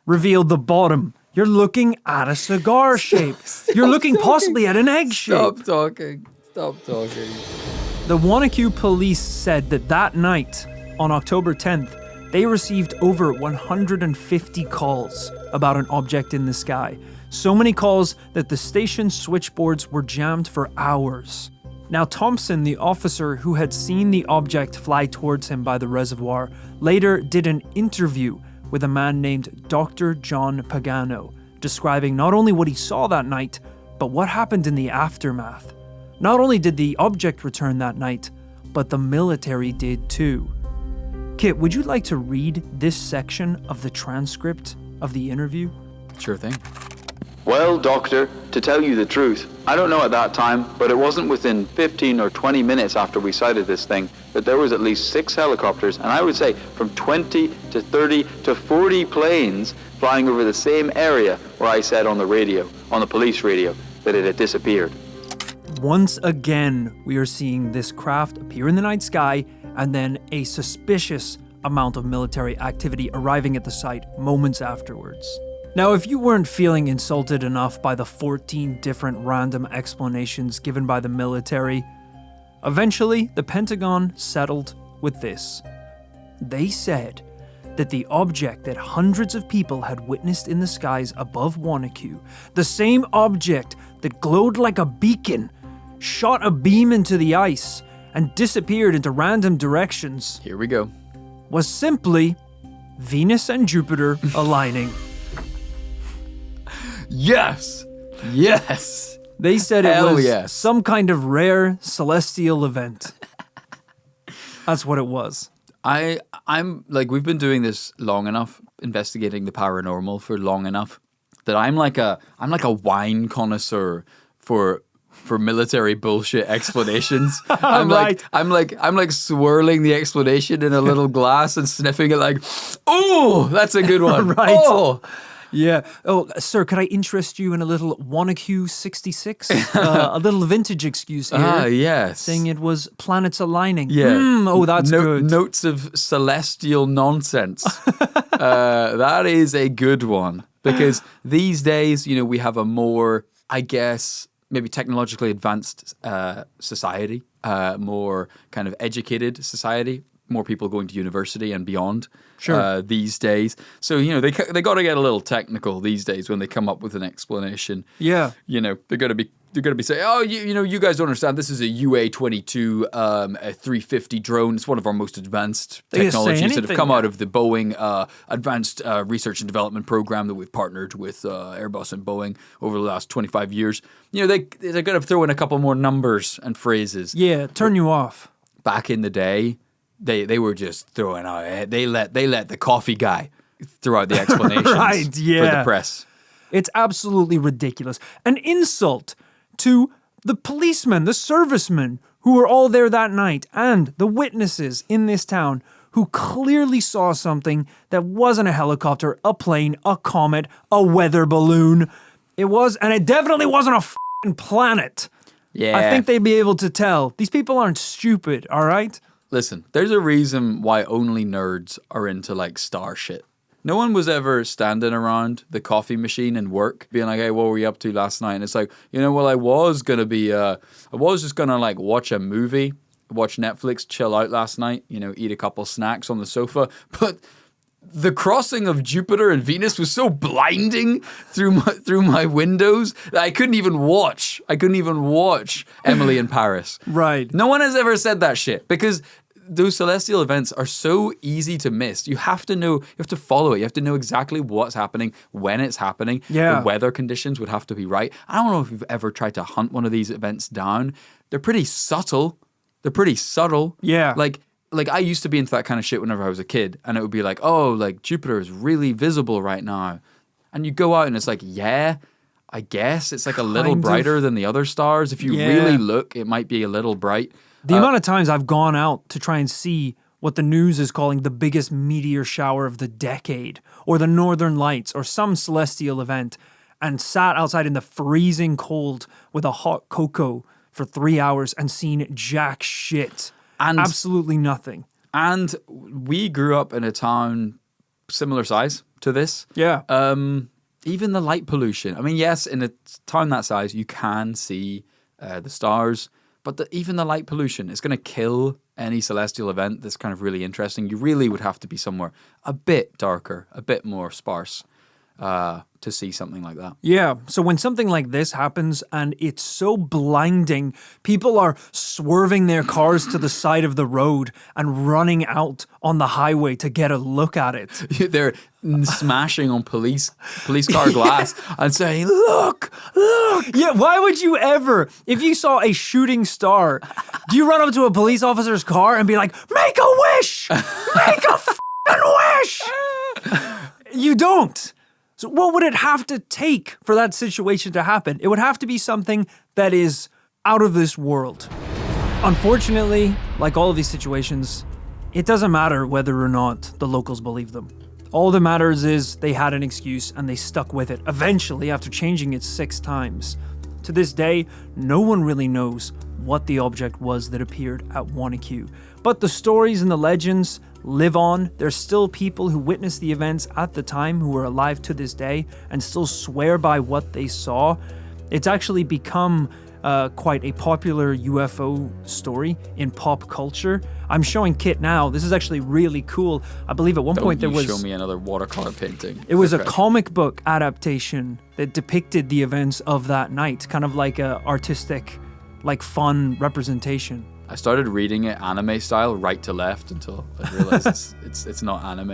reveal the bottom. You're looking at a cigar shape. You're looking possibly at an egg shape. Stop talking. The Wanaque police said that night, on October 10th, they received over 150 calls about an object in the sky. So many calls that the station's switchboards were jammed for hours. Now, Thompson, the officer who had seen the object fly towards him by the reservoir, later did an interview with a man named Dr. John Pagano, describing not only what he saw that night, but what happened in the aftermath. Not only did the object return that night, but the military did too. Kit, would you like to read this section of the transcript of the interview? Sure thing. Well, Doctor, to tell you the truth, I don't know at that time, but it wasn't within 15 or 20 minutes after we sighted this thing that there was at least 6 helicopters, and I would say from 20 to 30 to 40 planes flying over the same area where I said on the police radio, that it had disappeared. Once again, we are seeing this craft appear in the night sky and then a suspicious amount of military activity arriving at the site moments afterwards. Now, if you weren't feeling insulted enough by the 14 different random explanations given by the military, eventually the Pentagon settled with this. They said that the object that hundreds of people had witnessed in the skies above Wanaque, the same object that glowed like a beacon, shot a beam into the ice and disappeared into random directions, Here we go. was simply Venus and Jupiter aligning. Yes! Yes! They said it Hell was yes. some kind of rare celestial event. That's what it was. I'm like, we've been doing this long enough, investigating the paranormal for long enough, that I'm like a wine connoisseur for military bullshit explanations. I'm like swirling the explanation in a little glass and sniffing it like, oh, that's a good one. Right. Oh. Yeah. Oh, sir, could I interest you in a little Wanaque 66? A little vintage excuse here. Ah, yes. Saying it was planets aligning. Yeah. Oh, that's good. Notes of celestial nonsense. That is a good one. Because these days, you know, we have a more, I guess, maybe technologically advanced society, more kind of educated society, more people going to university and beyond. Sure. These days. So, you know, they got to get a little technical these days when they come up with an explanation. Yeah. You know, they're going to be saying, oh, you know, you guys don't understand. This is a UA-22 a 350 drone. It's one of our most advanced They just say technologies that have anything, come yeah. out of the Boeing advanced research and development program that we've partnered with Airbus and Boeing over the last 25 years. You know, they're going to throw in a couple more numbers and phrases. Yeah, turn you off. Back in the day, they were just throwing out. They let the coffee guy throw out the explanations Right, yeah. for the press. It's absolutely ridiculous. An insult to the policemen, the servicemen who were all there that night, and the witnesses in this town who clearly saw something that wasn't a helicopter, a plane, a comet, a weather balloon. It was, and it definitely wasn't a f***ing planet. Yeah. I think they'd be able to tell. These people aren't stupid, all right? Listen, there's a reason why only nerds are into like star shit. No one was ever standing around the coffee machine in work being like, hey, what were you up to last night? And it's like, you know, well, I was just gonna like watch a movie, watch Netflix, chill out last night, you know, eat a couple snacks on the sofa. But the crossing of Jupiter and Venus was so blinding through my windows that I couldn't even watch Emily in Paris. Right. No one has ever said that shit because those celestial events are so easy to miss. You have to know, you have to follow it. You have to know exactly what's happening, when it's happening. Yeah. The weather conditions would have to be right. I don't know if you've ever tried to hunt one of these events down. They're pretty subtle. Yeah. Like I used to be into that kind of shit whenever I was a kid, and it would be like, oh, like Jupiter is really visible right now. And you go out and it's like, yeah, I guess it's like a little Kind of. brighter than the other stars. If you Yeah. really look, it might be a little bright. The amount of times I've gone out to try and see what the news is calling the biggest meteor shower of the decade, or the Northern Lights, or some celestial event, and sat outside in the freezing cold with a hot cocoa for 3 hours and seen jack shit. And- absolutely nothing. And we grew up in a town similar size to this. Yeah. Even the light pollution. I mean, yes, in a town that size, you can see the stars, but even the light pollution is going to kill any celestial event that's kind of really interesting. You really would have to be somewhere a bit darker, a bit more sparse to see something like that. Yeah, so when something like this happens and it's so blinding, people are swerving their cars to the side of the road and running out on the highway to get a look at it. They're smashing on police car glass and saying, look. Yeah, why would you ever, if you saw a shooting star, do you run up to a police officer's car and be like, make a wish! Make a f***ing wish! You don't. So what would it have to take for that situation to happen? It would have to be something that is out of this world. Unfortunately, like all of these situations, it doesn't matter whether or not the locals believe them. All that matters is they had an excuse and they stuck with it, eventually after changing it 6 times. To this day, no one really knows what the object was that appeared at Wanaque. But the stories and the legends live on. There's still people who witnessed the events at the time who are alive to this day and still swear by what they saw. It's actually become quite a popular UFO story in pop culture. I'm showing Kit now. This is actually really cool. I believe at one point there was... show me another watercolor painting. It was a comic book adaptation that depicted the events of that night, kind of like a artistic, like fun representation. I started reading it anime style, right to left, until I realized it's not anime,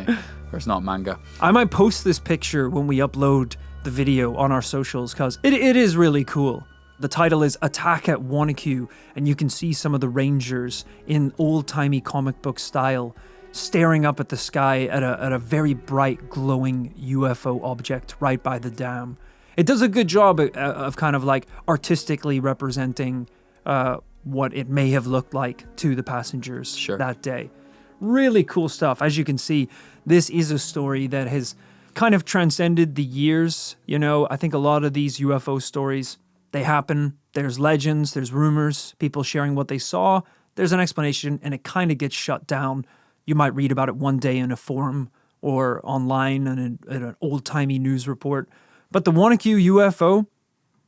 or it's not manga. I might post this picture when we upload the video on our socials, because it is really cool. The title is Attack at Wanaque, and you can see some of the Rangers in old-timey comic book style staring up at the sky at a very bright, glowing UFO object right by the dam. It does a good job of kind of like artistically representing what it may have looked like to the passengers that day. Really cool stuff. As you can see, this is a story that has kind of transcended the years. You know, I think a lot of these UFO stories, they happen. There's legends, there's rumors, people sharing what they saw. There's an explanation, and it kind of gets shut down. You might read about it one day in a forum or online in an old-timey news report. But the Wanaque UFO,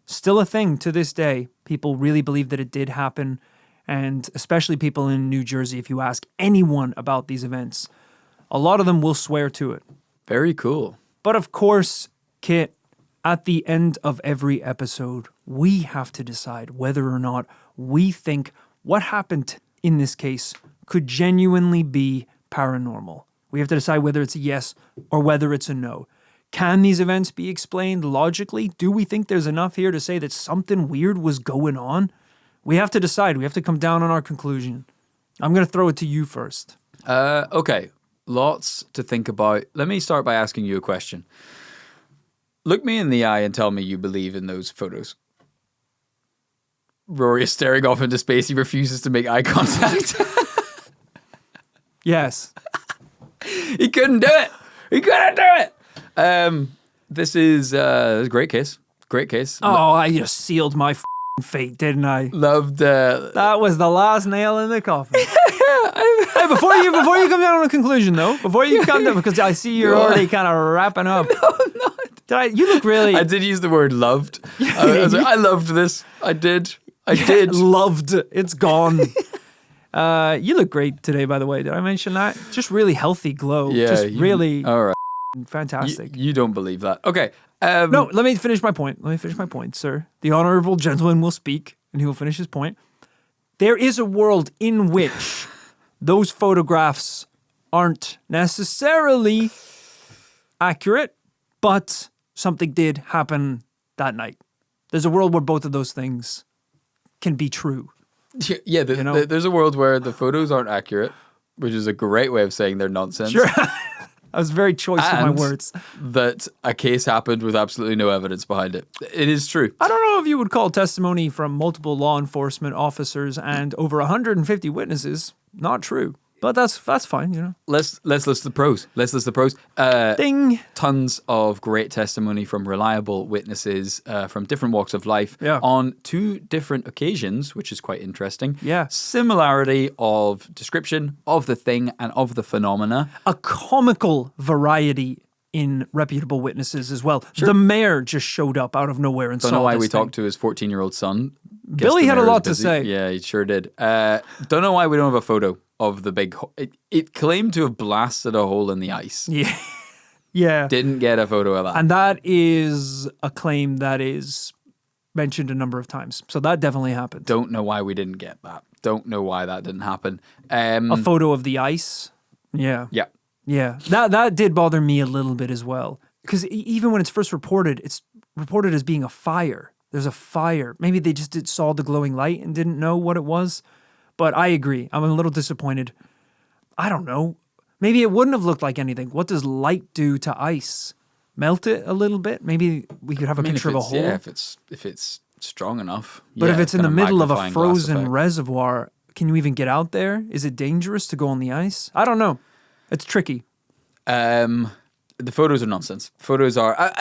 still a thing to this day. People really believe that it did happen, and especially people in New Jersey, if you ask anyone about these events, a lot of them will swear to it. Very cool. But of course, Kit, at the end of every episode, we have to decide whether or not we think what happened in this case could genuinely be paranormal. We have to decide whether it's a yes or whether it's a no. Can these events be explained logically? Do we think there's enough here to say that something weird was going on? We have to decide. We have to come down on our conclusion. I'm going to throw it to you first. Okay, lots to think about. Let me start by asking you a question. Look me in the eye and tell me you believe in those photos. Rory is staring off into space. He refuses to make eye contact. Yes. He couldn't do it. He couldn't do it. This is a great case. Great case. Oh, I just sealed my fate, didn't I? Loved. That was the last nail in the coffin. Hey, before you come down on a conclusion, though, before you come down, because I see you're already kind of wrapping up. No, I'm not. You look really... I did use the word loved. I was like, I loved this. I did. Loved. It's gone. You look great today, by the way. Did I mention that? Just really healthy glow. Yeah. Just really all right. fantastic. You don't believe that. Okay. No, let me finish my point. Sir. The honorable gentleman will speak, and he will finish his point. There is a world in which those photographs aren't necessarily accurate, but something did happen that night. There's a world where both of those things can be true. Yeah, there's a world where the photos aren't accurate, which is a great way of saying they're nonsense. Sure. I was very choice with my words. That a case happened with absolutely no evidence behind it. It is true. I don't know if you would call testimony from multiple law enforcement officers and over 150 witnesses not true. But that's fine, you know. Let's list the pros. Ding. Tons of great testimony from reliable witnesses from different walks of life on two different occasions, which is quite interesting. Yeah. Similarity of description of the thing and of the phenomena. A comical variety in reputable witnesses as well. Sure. The mayor just showed up out of nowhere and saw this Don't know why we thing. talked to his 14-year-old son. Billy had a lot to say. Yeah, he sure did. Don't know why we don't have a photo of the big hole. It claimed to have blasted a hole in the ice. Yeah. Yeah. Didn't get a photo of that. And that is a claim that is mentioned a number of times. So that definitely happened. Don't know why we didn't get that. Don't know why that didn't happen. A photo of the ice. Yeah. Yeah. Yeah. That did bother me a little bit as well. Because even when it's first reported, it's reported as being a fire. There's a fire. Maybe they just saw the glowing light and didn't know what it was. But I agree. I'm a little disappointed. I don't know. Maybe it wouldn't have looked like anything. What does light do to ice? Melt it a little bit? Maybe we could have a picture of a hole. Yeah, if it's strong enough. But if it's in the middle of a magnifying glass frozen effect. reservoir, can you even get out there? Is it dangerous to go on the ice? I don't know. It's tricky. The photos are nonsense. Photos are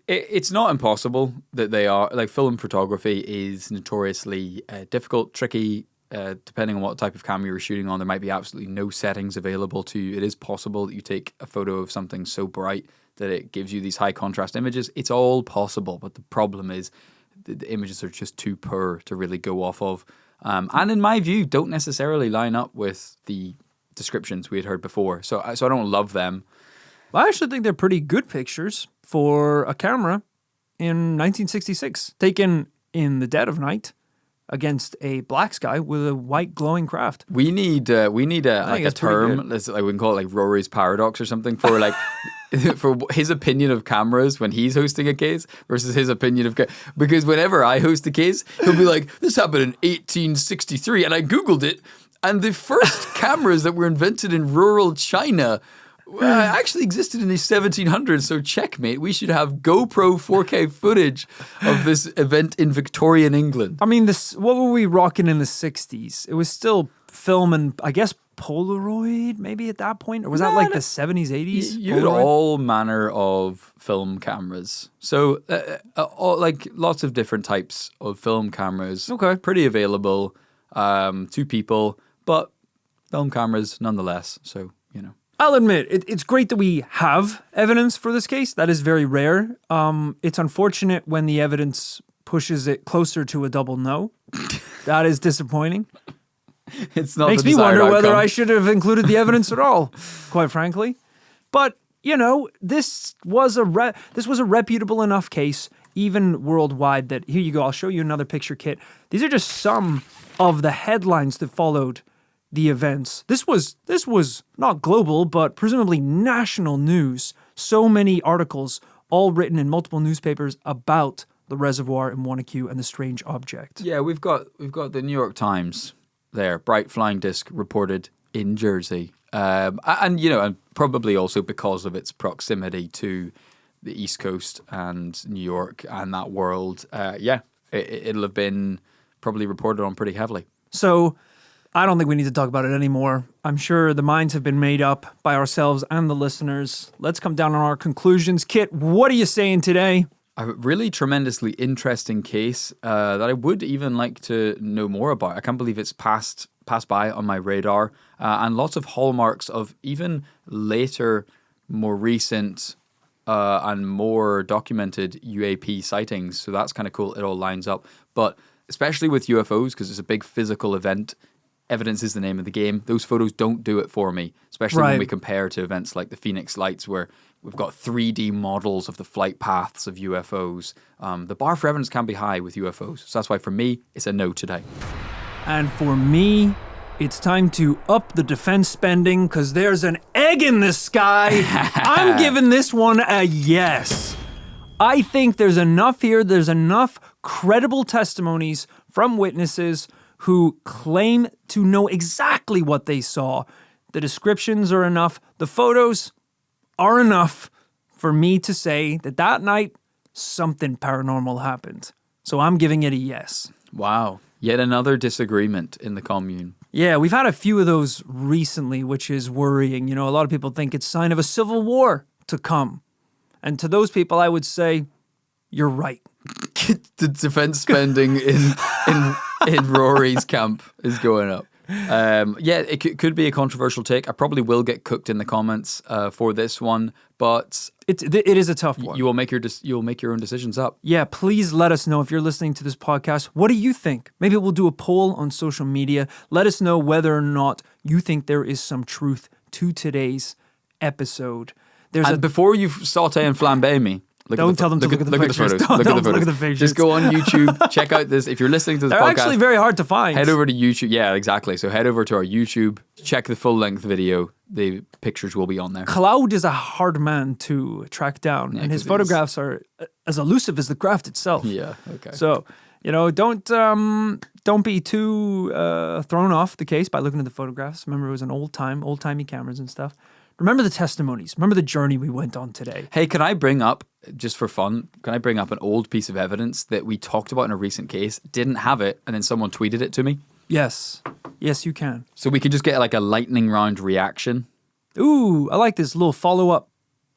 it's not impossible that they are. Like, film photography is notoriously difficult, tricky, depending on what type of camera you're shooting on, there might be absolutely no settings available to you. It is possible that you take a photo of something so bright that it gives you these high contrast images. It's all possible, but the problem is the images are just too poor to really go off of. And in my view, don't necessarily line up with the descriptions we had heard before. So I don't love them. I actually think they're pretty good pictures for a camera in 1966, taken in the dead of night against a black sky with a white glowing craft. We need like a it's pretty term. good. Let's, like, we can call it like Rory's paradox or something for like for his opinion of cameras when he's hosting a case versus his opinion of because whenever I host a case, he'll be like, "This happened in 1863," and I googled it, and the first cameras that were invented in rural China actually existed in the 1700s, so checkmate. We should have GoPro 4K footage of this event in Victorian England. I mean, what were we rocking in the 60s? It was still film and, I guess, Polaroid maybe at that point? Or was that like the 70s, 80s? You had all manner of film cameras. So, like lots of different types of film cameras. Okay. Pretty available to people, but film cameras nonetheless. So, you know. I'll admit, it's great that we have evidence for this case. That is very rare. It's unfortunate when the evidence pushes it closer to a double no. That is disappointing. It's not Makes the me desired wonder whether outcome. I should have included the evidence at all, quite frankly. But, you know, this was a reputable enough case, even worldwide, that here you go, I'll show you another picture kit. These are just some of the headlines that followed the events. This was not global, but presumably national news. So many articles, all written in multiple newspapers about the reservoir in Wanaque and the strange object. Yeah, we've got the New York Times there. Bright flying disc reported in Jersey, and you know, and probably also because of its proximity to the East Coast and New York and that world. It'll have been probably reported on pretty heavily. So I don't think we need to talk about it anymore. I'm sure the minds have been made up by ourselves and the listeners. Let's come down on our conclusions. Kit, what are you saying today? A really tremendously interesting case that I would even like to know more about. I can't believe it's passed by on my radar, and lots of hallmarks of even later, more recent and more documented UAP sightings. So that's kind of cool. It all lines up. But especially with UFOs, because it's a big physical event, evidence is the name of the game. Those photos don't do it for me, especially when we compare to events like the Phoenix Lights, where we've got 3D models of the flight paths of UFOs. The bar for evidence can be high with UFOs. So that's why for me, it's a no today. And for me, it's time to up the defense spending because there's an egg in the sky. I'm giving this one a yes. I think there's enough here. There's enough credible testimonies from witnesses who claim to know exactly what they saw. The descriptions are enough. The photos are enough for me to say that that night, something paranormal happened. So I'm giving it a yes. Wow. Yet another disagreement in the commune. Yeah, we've had a few of those recently, which is worrying. You know, a lot of people think it's a sign of a civil war to come. And to those people, I would say, you're right. The defense spending in Rory's camp is going up. It could be a controversial take. I probably will get cooked in the comments for this one, but It is a tough one. you will make your own decisions up. Yeah, please let us know if you're listening to this podcast. What do you think? Maybe we'll do a poll on social media. Let us know whether or not you think there is some truth to today's episode. Before you saute and flambe me, Don't tell them to look at the pictures. photos. Don't Look tell at the them to photos. look at the pictures. Just go on YouTube, check out this. If you're listening to this They're podcast, actually very hard to find. head over to YouTube. Yeah, exactly. So head over to our YouTube, check the full length video. The pictures will be on there. Cloud is a hard man to track down, and his 'cause photographs are as elusive as the craft itself. Yeah. Okay. So, you know, don't be too thrown off the case by looking at the photographs. Remember, it was an old-timey cameras and stuff. Remember the testimonies. Remember the journey we went on today. Hey, can I bring up, just for fun, an old piece of evidence that we talked about in a recent case, didn't have it, and then someone tweeted it to me? Yes. Yes, you can. So we could just get like a lightning round reaction. Ooh, I like this little follow-up.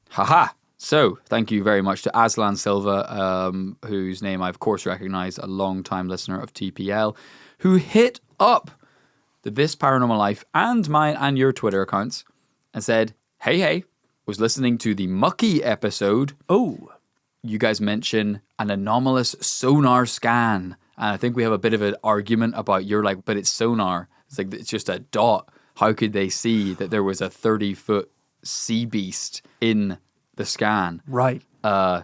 Haha. So, thank you very much to Aslan Silva, whose name I, of course, recognize, a long-time listener of TPL, who hit up the This Paranormal Life and mine and your Twitter accounts and said, hey, was listening to the Mucky episode. Oh. You guys mention an anomalous sonar scan. And I think we have a bit of an argument about you're like, but it's sonar. It's like, it's just a dot. How could they see that there was a 30-foot sea beast in the scan? Right.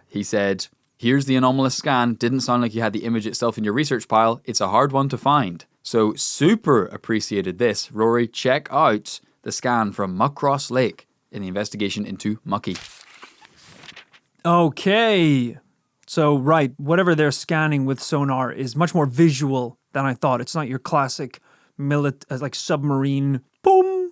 He said, here's the anomalous scan. Didn't sound like you had the image itself in your research pile. It's a hard one to find. So super appreciated this. Rory, check out the scan from Muckross Lake in the investigation into Mucky. Okay. So, right, whatever they're scanning with sonar is much more visual than I thought. It's not your classic like submarine, boom,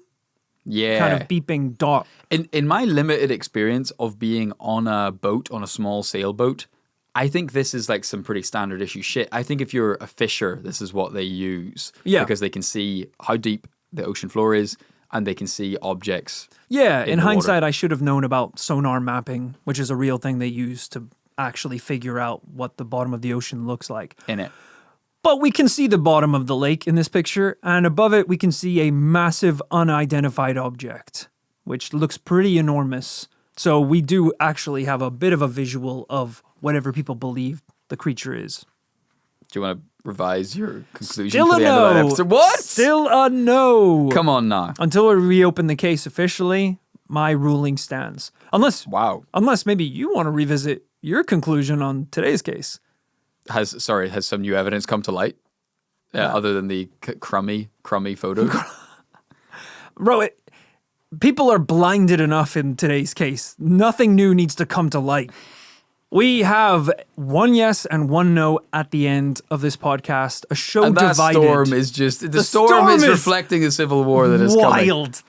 Yeah. kind of beeping dot. In my limited experience of being on a boat, on a small sailboat, I think this is like some pretty standard issue shit. I think if you're a fisher, this is what they use. Yeah. Because they can see how deep the ocean floor is and they can see objects. Yeah, in the hindsight, water. I should have known about sonar mapping, which is a real thing they use to actually figure out what the bottom of the ocean looks like. In it. But we can see the bottom of the lake in this picture, and above it we can see a massive unidentified object, which looks pretty enormous. So we do actually have a bit of a visual of whatever people believe the creature is. Do you want to revise your conclusion Still for a the end of that no. episode? What? Still a no. Come on now. Until we reopen the case officially, my ruling stands. Unless maybe you want to revisit your conclusion on today's case. Has some new evidence come to light? Other than the crummy photos? Bro, people are blinded enough in today's case. Nothing new needs to come to light. We have one yes and one no at the end of this podcast. A show and that divided. storm is just... The storm is reflecting the civil war that is coming. Wild.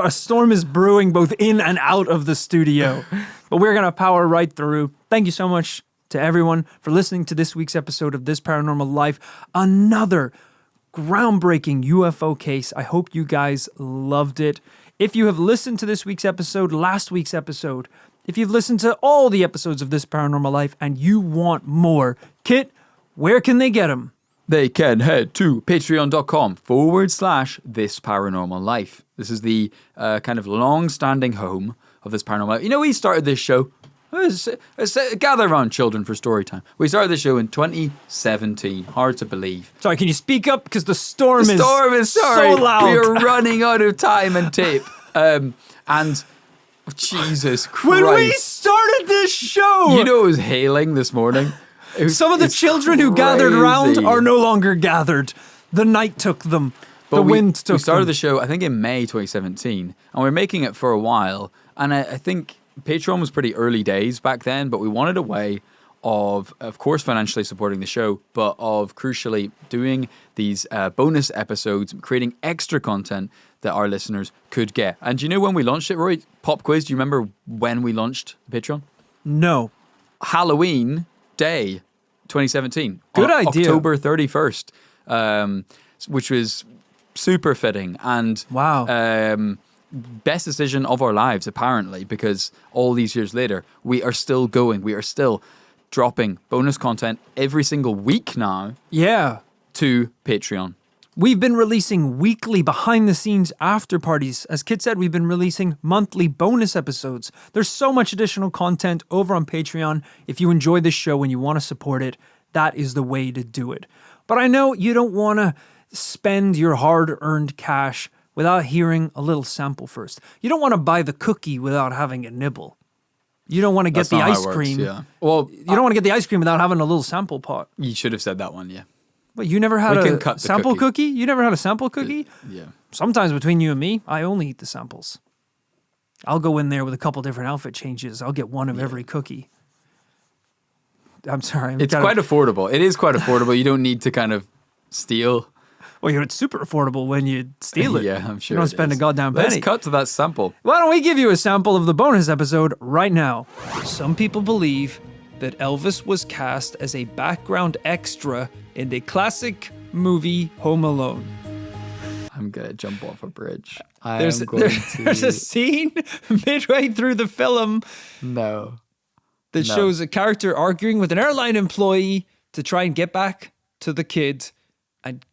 A storm is brewing both in and out of the studio. But we're going to power right through. Thank you so much to everyone for listening to this week's episode of This Paranormal Life. Another groundbreaking UFO case. I hope you guys loved it. If you have listened to this week's episode, last week's episode, if you've listened to all the episodes of This Paranormal Life and you want more, Kit, where can they get them? They can head to patreon.com/This Paranormal Life. This is the kind of long-standing home of This Paranormal Life. You know, we started this show. Gather around, children, for story time. We started the show in 2017. Hard to believe. Sorry, can you speak up? Because the storm is sorry. so loud. We are running out of time and tape. And Jesus Christ. When we started this show, You know, it was hailing this morning. some of the children who gathered around are no longer gathered. The night took them. The wind took them. We started the show, I think, in May 2017, and we were making it for a while. And I think Patreon was pretty early days back then, but we wanted a way of course, financially supporting the show, but of crucially doing these bonus episodes, creating extra content that our listeners could get. And do you know when we launched it, Roy? Pop quiz, do you remember when we launched Patreon? No. Halloween Day 2017. Good idea. October 31st, which was super fitting. And Wow. best decision of our lives, apparently, because all these years later, we are still going. We are still dropping bonus content every single week now Yeah. to Patreon. We've been releasing weekly behind-the-scenes after parties. As Kit said, we've been releasing monthly bonus episodes. There's so much additional content over on Patreon. If you enjoy this show and you want to support it, that is the way to do it. But I know you don't want to spend your hard-earned cash without hearing a little sample first. You don't want to buy the cookie without having a nibble. You don't want to get That's the not how ice it works, cream. yeah. Well, You don't want to get the ice cream without having a little sample pot. you should have said that one, yeah. But you never had We can a cut the sample cookie. cookie? You never had a sample cookie? Yeah. Sometimes between you and me, I only eat the samples. I'll go in there with a couple different outfit changes. I'll get one of every cookie. I'm sorry. It's quite affordable. It is quite affordable. You don't need to kind of steal. Well, it's super affordable when you steal it. Yeah, I'm sure. You don't it spend is. a goddamn penny. Let's cut to that sample. Why don't we give you a sample of the bonus episode right now? Some people believe that Elvis was cast as a background extra in the classic movie Home Alone. I'm going to jump off a bridge. There's a scene midway through the film No. that shows a character arguing with an airline employee to try and get back to the kid. And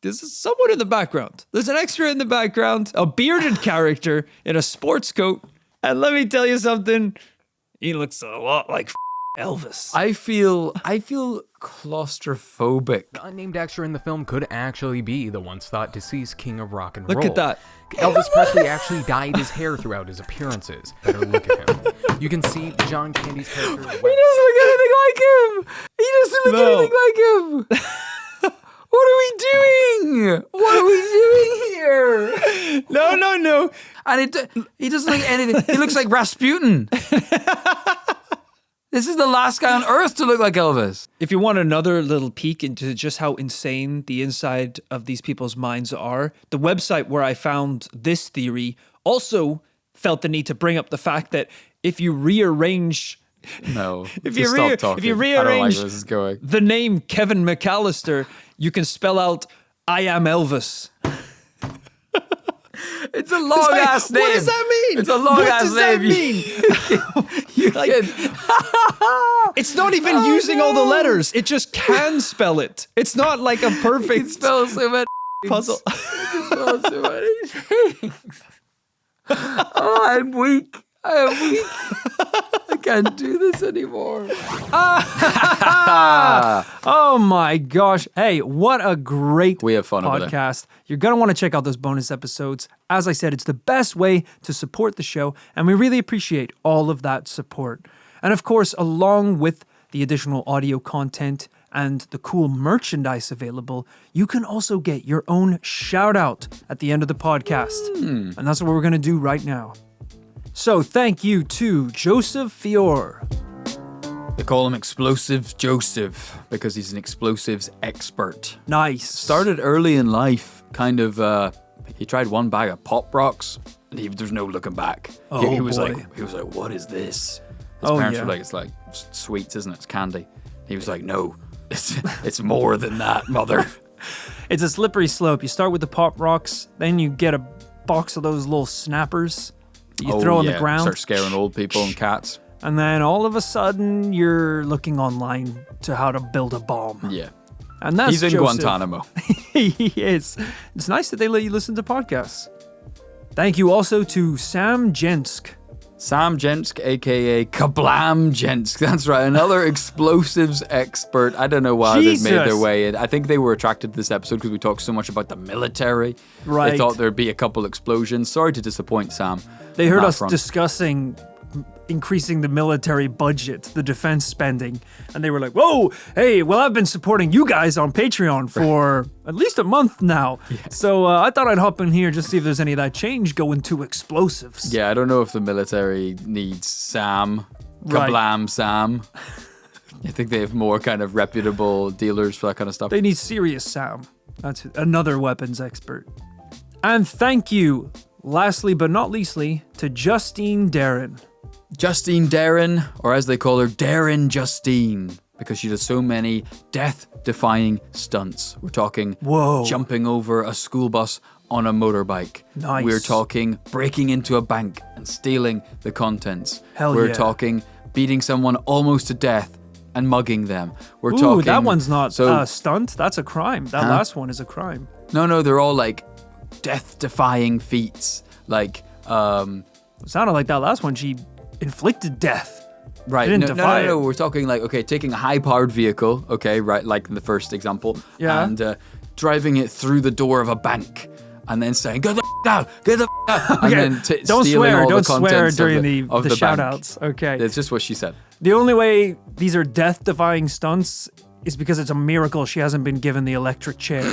There's someone in the background. There's an extra in the background, a bearded character in a sports coat. And let me tell you something. He looks a lot like Elvis. I feel claustrophobic. The unnamed extra in the film could actually be the once thought deceased king of rock and roll. Look at that. Elvis Presley actually dyed his hair throughout his appearances. Better look at him. You can see John Candy's character. He doesn't look anything like him. He doesn't look anything like him. What are we doing? What are we doing here? No. And he doesn't look anything. He looks like Rasputin. This is the last guy on earth to look like Elvis. If you want another little peek into just how insane the inside of these people's minds are, the website where I found this theory also felt the need to bring up the fact that if you rearrange... No, If you stop talking. if you I don't like rearrange where this is going. the name Kevin McAllister, you can spell out I am Elvis. It's a long ass name. What does that mean? It's a long ass name. You Like- can. It's not even using all the letters. It just can spell it. It's not like a It perfect spells so many puzzle. It spells so many things. Oh, I'm weak. I am weak. I can't do this anymore. Oh my gosh. Hey, what a great We have fun over there. podcast. You're going to want to check out those bonus episodes. As I said, it's the best way to support the show, and we really appreciate all of that support. And of course, along with the additional audio content and the cool merchandise available, you can also get your own shout out at the end of the podcast. And that's what we're going to do right now. So thank you to Joseph Fior. They call him Explosives Joseph because he's an explosives expert. Nice. Started early in life, kind of. He tried one bag of Pop Rocks, and there's no looking back. Oh, he was boy. like, "What is this?" His Oh, parents yeah. were like, "It's like sweets, isn't it? It's candy." He was like, "No, it's more than that, mother." It's a slippery slope. You start with the Pop Rocks, then you get a box of those little snappers that you throw on the ground. Start scaring old people and cats. And then all of a sudden, you're looking online to how to build a bomb. Yeah, And that's he's in Joseph. Guantanamo. He is. It's nice that they let you listen to podcasts. Thank you also to Sam Jensk. Sam Jensk, aka Kablam Jensk. That's right, another explosives expert. I don't know why they've made their Jesus. way in. I think they were attracted to this episode because we talked so much about the military. Right. They thought there'd be a couple explosions. Sorry to disappoint, Sam. They heard on that us front. discussing increasing the military budget, the defense spending, and they were like, whoa, hey, well, I've been supporting you guys on Patreon for at least a month now. So I thought I'd hop in here just see if there's any of that change going to explosives. Yeah, I don't know if the military needs Sam. Right. Kablam Sam. I think they have more kind of reputable dealers for that kind of stuff. They need serious Sam. That's another weapons expert. And thank you, lastly but not leastly, to Justine Darren. Justine Darren, or as they call her, Darren Justine, because she does so many death-defying stunts. We're talking Whoa. jumping over a school bus on a motorbike. Nice. We're talking breaking into a bank and stealing the contents. Hell We're yeah. talking beating someone almost to death and mugging them. We're Ooh, talking... that one's not So, a stunt. That's a crime. That last one is a crime. no, they're all like death-defying feats. Like, It sounded like that last one. She inflicted death. right. She didn't defy it. No. We're talking like, okay, taking a high-powered vehicle, okay, right, like in the first example, Yeah. and driving it through the door of a bank, and then saying, "Get the out, get the out," and then Don't stealing swear. all Don't the contents swear during of the bank. shout outs. Okay. It's just what she said. The only way these are death defying stunts is because it's a miracle she hasn't been given the electric chair.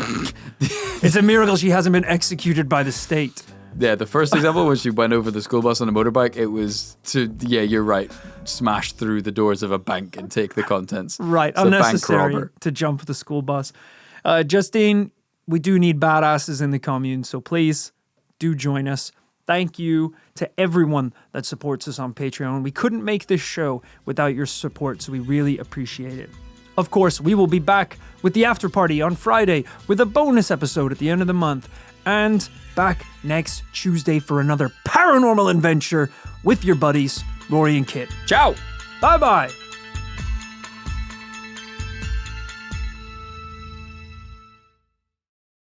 It's a miracle she hasn't been executed by the state. Yeah, the first example when she went over the school bus on a motorbike, it was to, yeah, you're right, smash through the doors of a bank and take the contents. Right. It's a bank Unnecessary robber. to jump the school bus. Justine, we do need badasses in the commune, so please do join us. Thank you to everyone that supports us on Patreon. We couldn't make this show without your support, so we really appreciate it. Of course, we will be back with the after party on Friday with a bonus episode at the end of the month, and back next Tuesday for another paranormal adventure with your buddies, Rory and Kit. Ciao! Bye-bye!